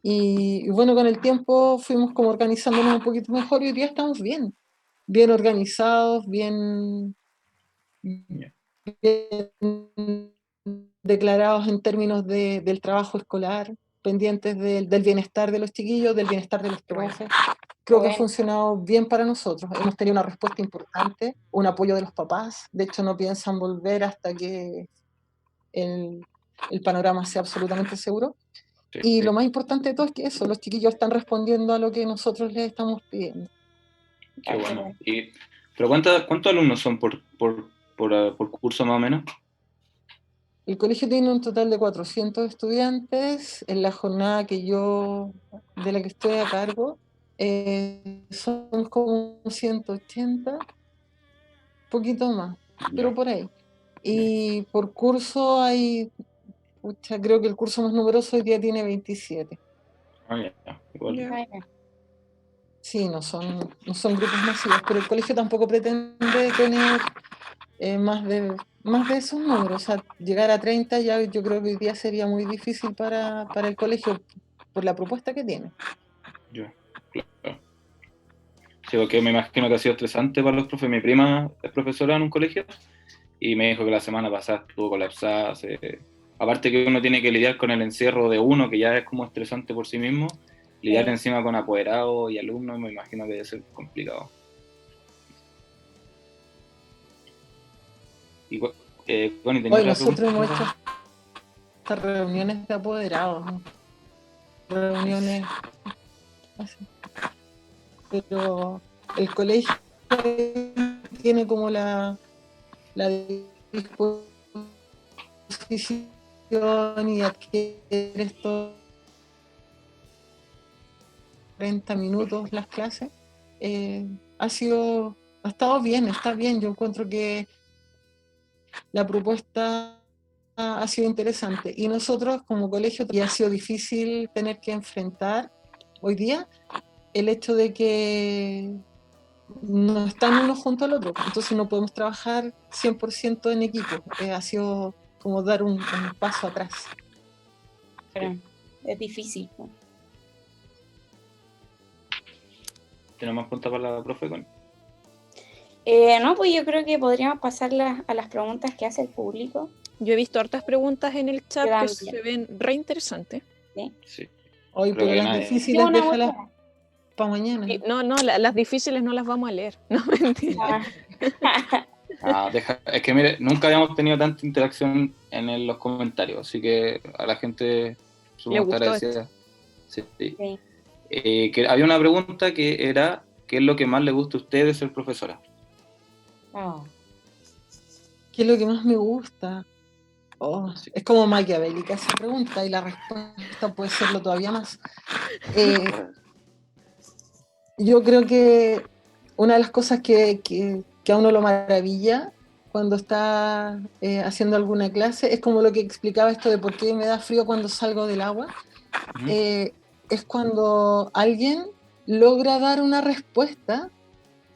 Y bueno, con el tiempo fuimos como organizándonos un poquito mejor y hoy día estamos bien organizados, bien declarados en términos del trabajo escolar, pendientes del bienestar de los chiquillos, del bienestar de los profes. Creo que ha funcionado bien para nosotros. Hemos tenido una respuesta importante, un apoyo de los papás. De hecho, no piensan volver hasta que el panorama sea absolutamente seguro. Sí, Y sí. lo más importante de todo es que eso, los chiquillos están respondiendo a lo que nosotros les estamos pidiendo. Qué bueno. ¿Pero cuántos alumnos son por curso más o menos? El colegio tiene un total de 400 estudiantes. En la jornada de la que estoy a cargo, son como 180, poquito más, pero Ya. por ahí. Y por curso creo que el curso más numeroso hoy día tiene 27. Ah, ya, igual. Ya. Ah, ya. Sí, no son grupos masivos, pero el colegio tampoco pretende tener más de esos números. O sea, llegar a 30 ya yo creo que hoy día sería muy difícil para el colegio por la propuesta que tiene. Yo, claro. Sí, porque me imagino que ha sido estresante para los profes. Mi prima es profesora en un colegio y me dijo que la semana pasada estuvo colapsada. Aparte que uno tiene que lidiar con el encierro de uno, que ya es como estresante por sí mismo, lidiar Sí. encima con apoderados y alumnos, me imagino que debe ser complicado. Y, Connie, ¿tenía Hoy otra nosotros hemos pregunta? hecho estas reuniones de apoderados, ¿no? Reuniones así. Pero el colegio tiene como la disposición y adquiere estos 30 minutos las clases, ha estado bien, está bien. Yo encuentro que la propuesta ha sido interesante y nosotros como colegio ya ha sido difícil tener que enfrentar hoy día el hecho de que no están uno junto al otro, entonces no podemos trabajar 100% en equipo. Ha sido como dar un paso atrás. Pero es difícil, pues. ¿Tenemos preguntas para la profe, Connie? No, pues yo creo que podríamos pasar a las preguntas que hace el público. Yo he visto hartas preguntas en el chat Yo que también. se ven re interesantes. ¿Sí? Sí. Hoy, Creo pero que las nadie. difíciles Una déjalas muestra. para mañana. Y no, las difíciles no las vamos a leer. No, mentira. Ah, Es que mire, nunca habíamos tenido tanta interacción en los comentarios, así que a la gente Le supongo que gustó esto. agradecida. Sí, sí. sí. Que había una pregunta que era, ¿qué es lo que más le gusta a usted de ser profesora? Oh. ¿Qué es lo que más me gusta? Sí. Es como maquiavélica esa pregunta y la respuesta puede serlo todavía más. Yo creo que una de las cosas que a uno lo maravilla cuando está haciendo alguna clase es como lo que explicaba esto de por qué me da frío cuando salgo del agua. Ujú. Es cuando alguien logra dar una respuesta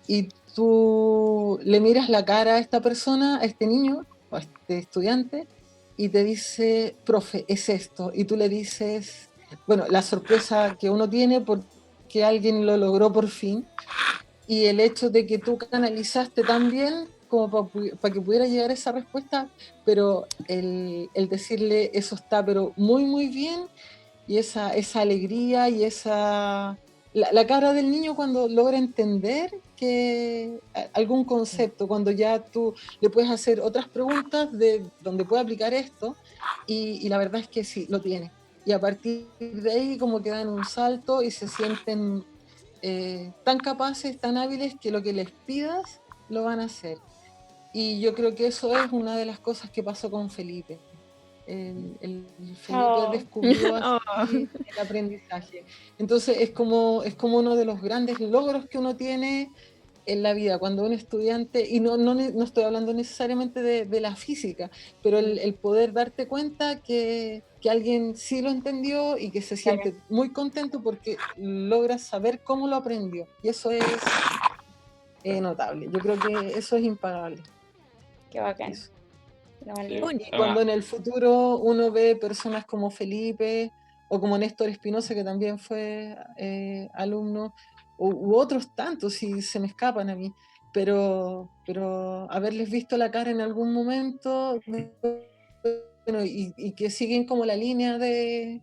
y tú le miras la cara a esta persona, a este niño o a este estudiante y te dice, profe, es esto. Y tú le dices, bueno, la sorpresa que uno tiene porque alguien lo logró por fin y el hecho de que tú canalizaste tan bien como para que pudiera llegar a esa respuesta, pero el decirle eso está pero muy muy bien y esa alegría y la cara del niño cuando logra entender que algún concepto, cuando ya tú le puedes hacer otras preguntas de donde puede aplicar esto, y la verdad es que sí, lo tiene. Y a partir de ahí como que dan un salto y se sienten tan capaces, tan hábiles, que lo que les pidas lo van a hacer. Y yo creo que eso es una de las cosas que pasó con Felipe. El Felipe Oh. descubrió Oh. así el aprendizaje. Entonces es como uno de los grandes logros que uno tiene en la vida cuando un estudiante, y no estoy hablando necesariamente de la física, pero el poder darte cuenta que alguien sí lo entendió y que se Claro, siente muy contento porque logra saber cómo lo aprendió. Y eso es notable. Yo creo que eso es impagable. qué bacán. Eso. Lo más Sí. lindo. Oye, Cuando en el futuro uno ve personas como Felipe o como Néstor Espinosa, que también fue alumno, u otros tantos, si se me escapan a mí, pero haberles visto la cara en algún momento, bueno, y que siguen como la línea de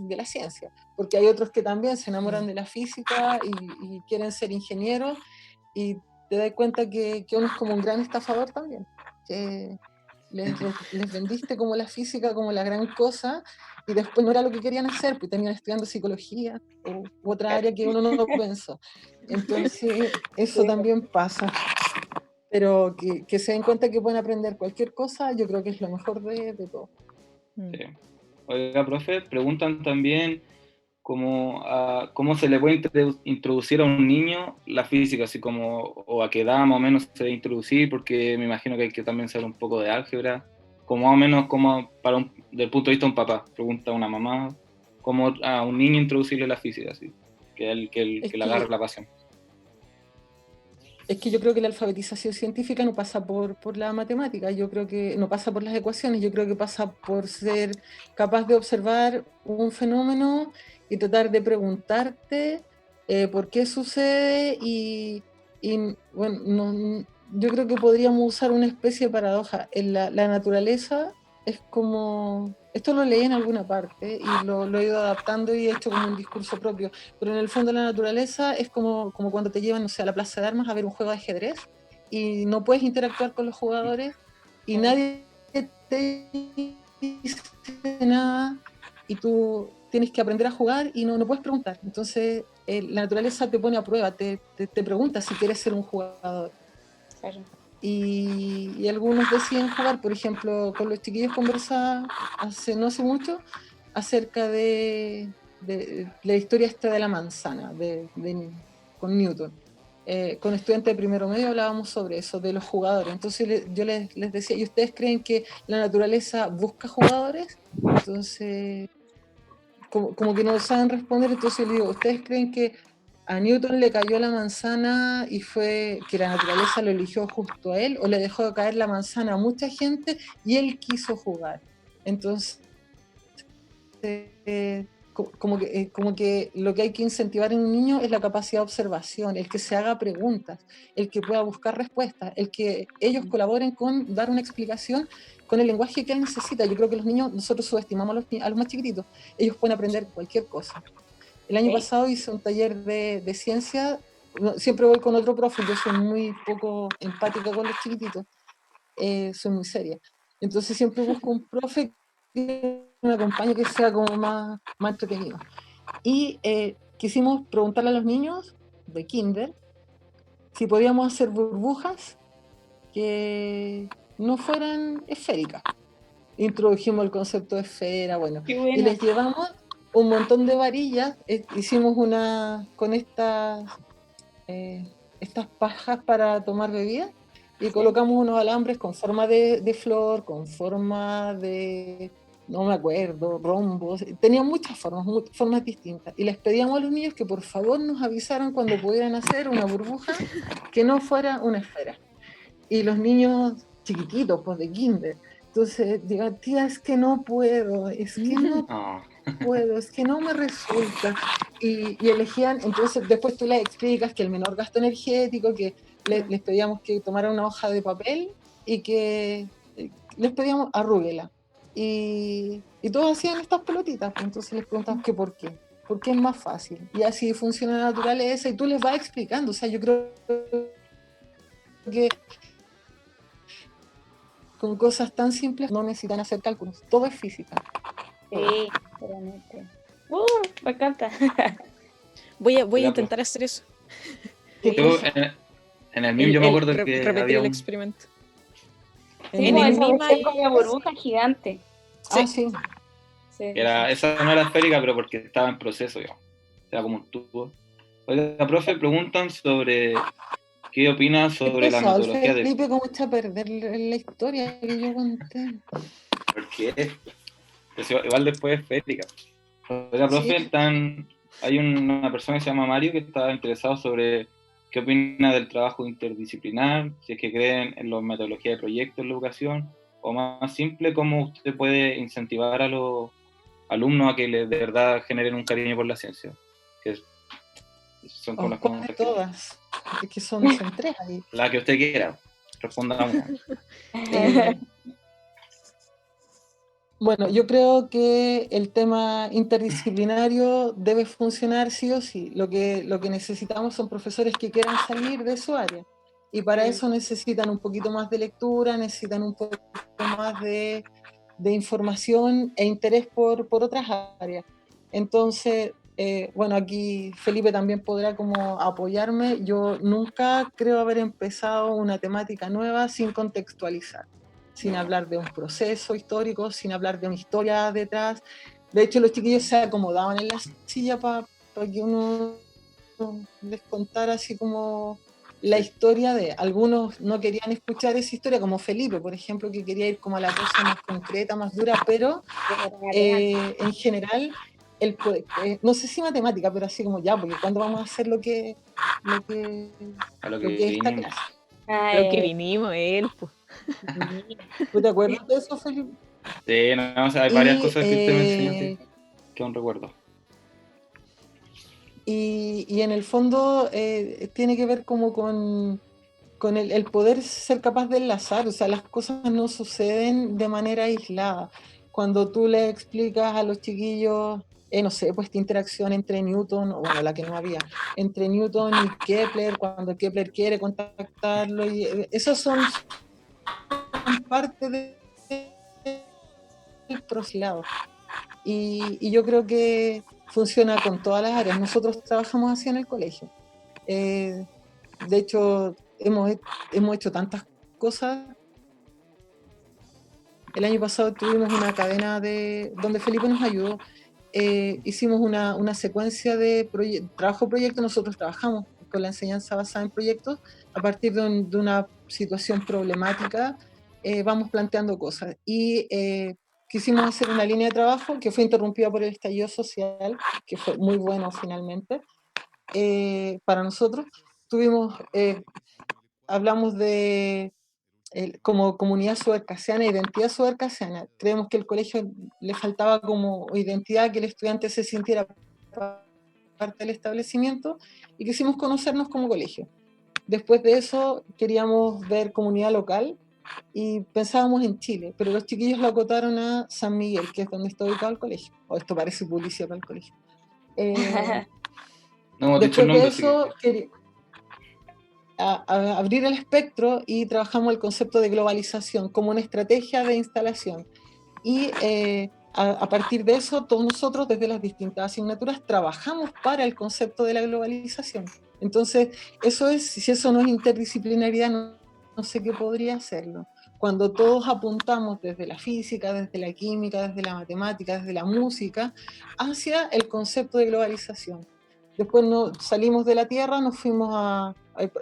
la ciencia, porque hay otros que también se enamoran de la física y quieren ser ingenieros, y te das cuenta que uno es como un gran estafador también, que les vendiste como la física, como la gran cosa, y después no era lo que querían hacer, pues terminan estudiando psicología u otra área que uno no pensó. Entonces, eso también pasa. Pero que se den cuenta que pueden aprender cualquier cosa, yo creo que es lo mejor de todo. Sí. Oiga, profe, preguntan también cómo se le puede introducir a un niño la física, así como, o a qué edad más o menos se debe introducir, porque me imagino que hay que también saber un poco de álgebra, como más o menos como del punto de vista de un papá, pregunta una mamá, como a un niño introducirle la física, así, que Es le agarre la pasión. Es que yo creo que la alfabetización científica no pasa por la matemática, yo creo que no pasa por las ecuaciones, yo creo que pasa por ser capaz de observar un fenómeno y tratar de preguntarte por qué sucede y, bueno, yo creo que podríamos usar una especie de paradoja. En la naturaleza es como, esto lo leí en alguna parte y lo he ido adaptando y he hecho como un discurso propio, pero en el fondo la naturaleza es como cuando te llevan, no sé, a la Plaza de Armas a ver un juego de ajedrez y no puedes interactuar con los jugadores y nadie te dice nada y tú tienes que aprender a jugar y no puedes preguntar. Entonces la naturaleza te pone a prueba, te pregunta si quieres ser un jugador. Claro. Y algunos deciden jugar, por ejemplo, con los chiquillos conversaba no hace mucho acerca de la historia esta de la manzana con Newton. Con estudiantes de primero medio hablábamos sobre eso, de los jugadores. Entonces yo les decía, ¿y ustedes creen que la naturaleza busca jugadores? Entonces, como que no saben responder, entonces les digo, ¿ustedes creen que a Newton le cayó la manzana y fue que la naturaleza lo eligió justo a él, o le dejó caer la manzana a mucha gente y él quiso jugar? Entonces, como que lo que hay que incentivar en un niño es la capacidad de observación, el que se haga preguntas, el que pueda buscar respuestas, el que ellos colaboren con dar una explicación con el lenguaje que él necesita. Yo creo que los niños, nosotros subestimamos a los más chiquititos, ellos pueden aprender cualquier cosa. El año pasado hice un taller de ciencia, siempre voy con otro profe, yo soy muy poco empática con los chiquititos, soy muy seria. Entonces siempre busco un profe que me acompañe, que sea como más entretenido. Y quisimos preguntarle a los niños de kinder si podíamos hacer burbujas que no fueran esféricas. Introdujimos el concepto de esfera, bueno, y les llevamos un montón de varillas, hicimos una con estas pajas para tomar bebidas y colocamos unos alambres con forma de flor, con forma de, no me acuerdo, rombos, tenían muchas formas distintas. Y les pedíamos a los niños que por favor nos avisaran cuando pudieran hacer una burbuja que no fuera una esfera. Y los niños chiquititos, pues de kinder, entonces digo, tía, es que no puedo, es que no puedo, es que no me resulta. Y elegían, entonces después tú les explicas que el menor gasto energético, que les pedíamos que tomaran una hoja de papel y que les pedíamos arrúguela. Y todos hacían estas pelotitas, pues entonces les preguntamos que por qué. Porque es más fácil. Y así funciona la naturaleza y tú les vas explicando. O sea, yo creo que con cosas tan simples no necesitan hacer cálculos. Todo es física. Sí, realmente. Me encanta. Voy a intentar hacer eso. Yo, en el MIM yo me acuerdo que repetir había el experimento. Sí, En pues, el esa MIM cuestión con la burbuja gigante. Sí. Sí. Esa no era esférica, pero porque estaba en proceso, digamos. Era como un tubo. Oiga, profe, preguntan sobre qué opina sobre la metodología de... Felipe, ¿cómo está a perder la historia que yo conté? ¿Por qué? Pues igual después es esférica. Oiga, profe, Sí. hay una persona que se llama Mario que está interesado sobre qué opina del trabajo interdisciplinar, si es que creen en la metodología de proyectos en la educación, o más simple, cómo usted puede incentivar a los alumnos a que de verdad generen un cariño por la ciencia. Que son con las ¿Cuál de todas? Es que son tres ahí. La que usted quiera, responda a una. Bueno, yo creo que el tema interdisciplinario debe funcionar sí o sí. Lo que necesitamos son profesores que quieran salir de su área. Y para eso necesitan un poquito más de lectura, necesitan un poco más de información e interés por otras áreas. Entonces, bueno, aquí Felipe también podrá como apoyarme. Yo nunca creo haber empezado una temática nueva sin contextualizar, sin hablar de un proceso histórico, sin hablar de una historia detrás. De hecho, los chiquillos se acomodaban en la silla para que uno les contara así como la historia de... Algunos no querían escuchar esa historia, como Felipe, por ejemplo, que quería ir como a la cosa más concreta, más dura, pero en general no sé si matemática, pero así como ya, porque cuando vamos a hacer lo que A lo lo que que es esta vinimos. clase. Lo que vinimos, él, pues. ¿Tú te acuerdas de eso, Felipe? Sí, no, o sea, hay varias cosas que usted me enseñó que aún recuerdo. Y en el fondo tiene que ver como con el poder ser capaz de enlazar, o sea, las cosas no suceden de manera aislada. Cuando tú le explicas a los chiquillos, no sé, pues esta interacción entre Newton, o bueno, la que no había, entre Newton y Kepler, cuando Kepler quiere contactarlo, y esos son parte del traslado. Y yo creo que funciona con todas las áreas. Nosotros trabajamos así en el colegio. De hecho, hemos hecho tantas cosas. El año pasado tuvimos una cadena donde Felipe nos ayudó. Hicimos una secuencia de trabajo-proyecto. Nosotros trabajamos con la enseñanza basada en proyectos. A partir de una situación problemática, vamos planteando cosas. Y quisimos hacer una línea de trabajo que fue interrumpida por el estallido social, que fue muy bueno finalmente para nosotros. Hablamos de como comunidad subercasiana, identidad subercasiana. Creemos que al colegio le faltaba como identidad, que el estudiante se sintiera parte del establecimiento, y quisimos conocernos como colegio. Después de eso queríamos ver comunidad local y pensábamos en Chile, pero los chiquillos lo acotaron a San Miguel, que es donde está ubicado el colegio. O esto parece publicidad para el colegio. No hemos dicho el Después de nombre, así que... eso a abrir el espectro y trabajamos el concepto de globalización como una estrategia de instalación. Y a partir de eso, todos nosotros desde las distintas asignaturas trabajamos para el concepto de la globalización. Entonces, si eso no es interdisciplinaridad, no sé qué podría hacerlo. Cuando todos apuntamos desde la física, desde la química, desde la matemática, desde la música, hacia el concepto de globalización. Después salimos de la Tierra, nos fuimos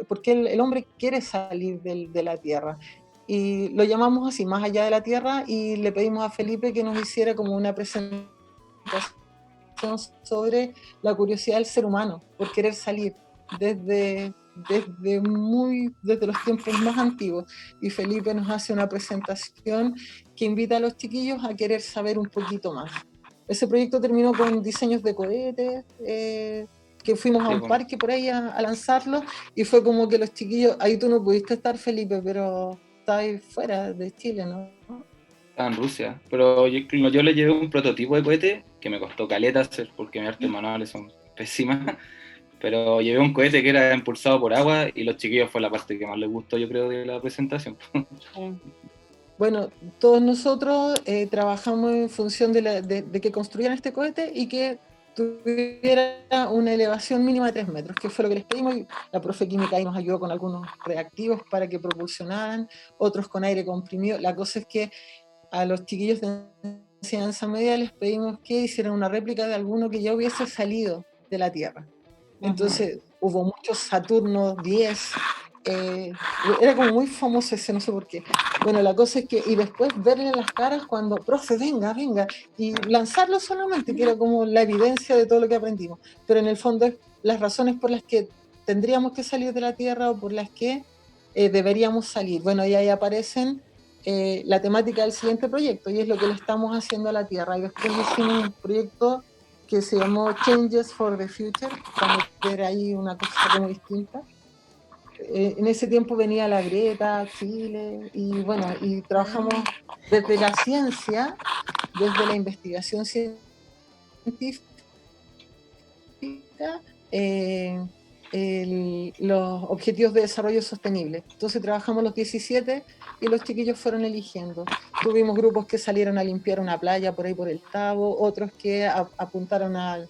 porque el hombre quiere salir de la Tierra. Y lo llamamos así, Más allá de la Tierra, y le pedimos a Felipe que nos hiciera como una presentación sobre la curiosidad del ser humano por querer salir desde los tiempos más antiguos. Y Felipe nos hace una presentación que invita a los chiquillos a querer saber un poquito más. Ese proyecto terminó con diseños de cohetes, que fuimos a un parque por ahí a lanzarlo, y fue como que los chiquillos, ahí tú no pudiste estar, Felipe, pero estabas fuera de Chile, ¿no? Estaba en Rusia, pero yo le llevé un prototipo de cohete que me costó caleta hacer porque mis artes manuales son pésimas, pero llevé un cohete que era impulsado por agua y los chiquillos fue la parte que más les gustó, yo creo, de la presentación. Bueno, todos nosotros trabajamos en función de que construyeran este cohete y que tuviera una elevación mínima de 3 metros, que fue lo que les pedimos. Y la profe química ahí nos ayudó con algunos reactivos para que propulsionaran, otros con aire comprimido. La cosa es que a los chiquillos de enseñanza media les pedimos que hicieran una réplica de alguno que ya hubiese salido de la Tierra. Entonces hubo muchos Saturno 10, era como muy famoso ese, no sé por qué. Bueno, la cosa es que, y después verle las caras cuando, profe, venga, y lanzarlo solamente, que era como la evidencia de todo lo que aprendimos. Pero en el fondo es las razones por las que tendríamos que salir de la Tierra o por las que deberíamos salir. Bueno, y ahí aparecen la temática del siguiente proyecto, y es lo que le estamos haciendo a la Tierra. Y después hicimos un proyecto que se llamó Changes for the Future, para meter ahí una cosa como distinta. En ese tiempo venía la Greta, Chile, y bueno, y trabajamos desde la ciencia, desde la investigación científica, los objetivos de desarrollo sostenible. Entonces trabajamos los 17 y los chiquillos fueron eligiendo. Tuvimos grupos que salieron a limpiar una playa por ahí por el Tabo, otros que apuntaron a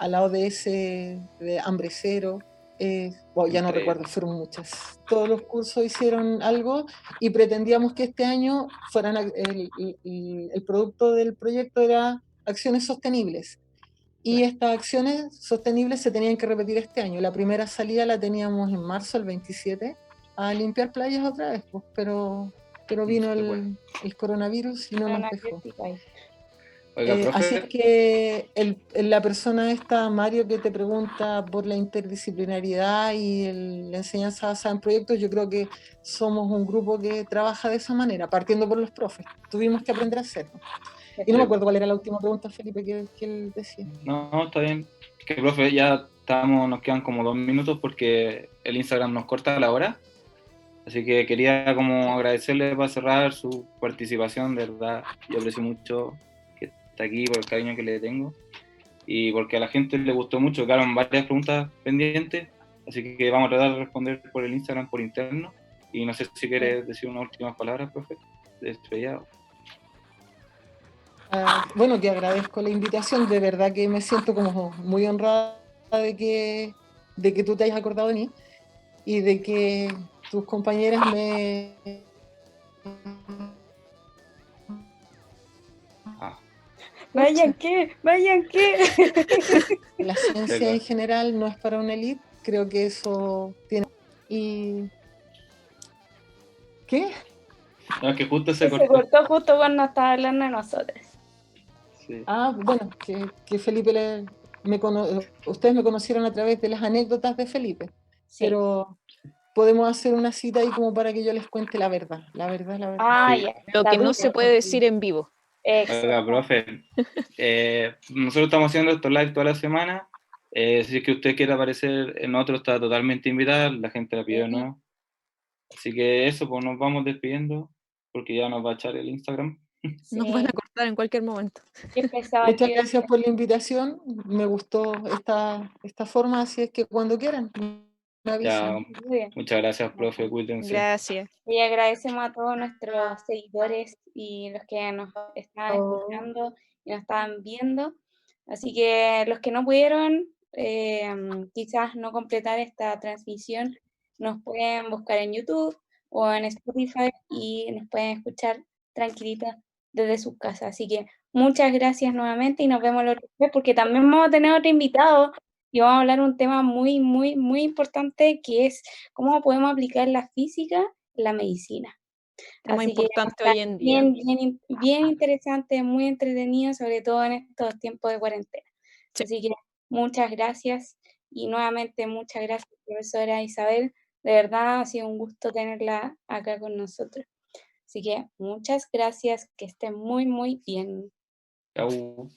la ODS de Hambre Cero. Ya no recuerdo, fueron muchas. Todos los cursos hicieron algo y pretendíamos que este año fueran el producto del proyecto era acciones sostenibles. Y estas acciones sostenibles se tenían que repetir este año. La primera salida la teníamos en marzo, el 27, a limpiar playas otra vez, pues, pero vino el coronavirus y no nos dejó. Oiga, Así es profe, que la persona esta, Mario, que te pregunta por la interdisciplinariedad y la enseñanza basada en proyectos, yo creo que somos un grupo que trabaja de esa manera, partiendo por los profes. Tuvimos que aprender a hacerlo. Y no me acuerdo cuál era la última pregunta, Felipe, que él decía. no, está bien. Que, profe, ya estamos, nos quedan como 2 minutos porque el Instagram nos corta la hora. Así que quería como agradecerle para cerrar su participación, de verdad. Yo aprecio mucho que está aquí por el cariño que le tengo y porque a la gente le gustó mucho. Quedaron varias preguntas pendientes, así que vamos a tratar de responder por el Instagram, por interno. Y no sé si quiere decir unas últimas palabras, profe. Despedida. Bueno, que agradezco la invitación, de verdad que me siento como muy honrada de que tú te hayas acordado de mí y de que tus compañeras Ah, Vayan qué, vayan qué. la ciencia en claro. general no es para una élite, creo que eso tiene... ¿Y qué? No, es que justo se Que se cortó. cortó justo cuando estaba hablando de nosotros. Sí. Bueno, que Felipe ustedes me conocieron a través de las anécdotas de Felipe, Sí. pero podemos hacer una cita ahí como para que yo les cuente la verdad, la verdad, la verdad. Ah, Sí. ya. Lo La que no dura. se puede decir en vivo. Oiga, Exacto. profe, nosotros estamos haciendo estos live toda la semana. Si es que usted quiere aparecer en otro, está totalmente invitada. La gente la pidió, ¿no? Así que eso, pues nos vamos despidiendo porque ya nos va a echar el Instagram. Nos van Sí. a cortar en cualquier momento. Qué pesado Muchas que gracias por la invitación, me gustó esta forma, así es que cuando quieran me Ya, avisan. muy bien. muchas gracias, profe, cuídense. Gracias. Y agradecemos a todos nuestros seguidores y los que nos estaban escuchando y nos estaban viendo. Así que los que no pudieron quizás no completar esta transmisión, nos pueden buscar en YouTube o en Spotify y nos pueden escuchar tranquilitas desde sus casas. Así que muchas gracias nuevamente y nos vemos la otra vez porque también vamos a tener otro invitado y vamos a hablar un tema muy, muy, muy importante que es cómo podemos aplicar la física en la medicina. Tema Así que va a importante estar hoy en día. bien, bien, bien interesante, muy entretenido, sobre todo en estos tiempos de cuarentena. Sí. Así que muchas gracias y nuevamente muchas gracias, profesora Isabel. De verdad ha sido un gusto tenerla acá con nosotros. Así que muchas gracias, que estén muy, muy bien. Chau.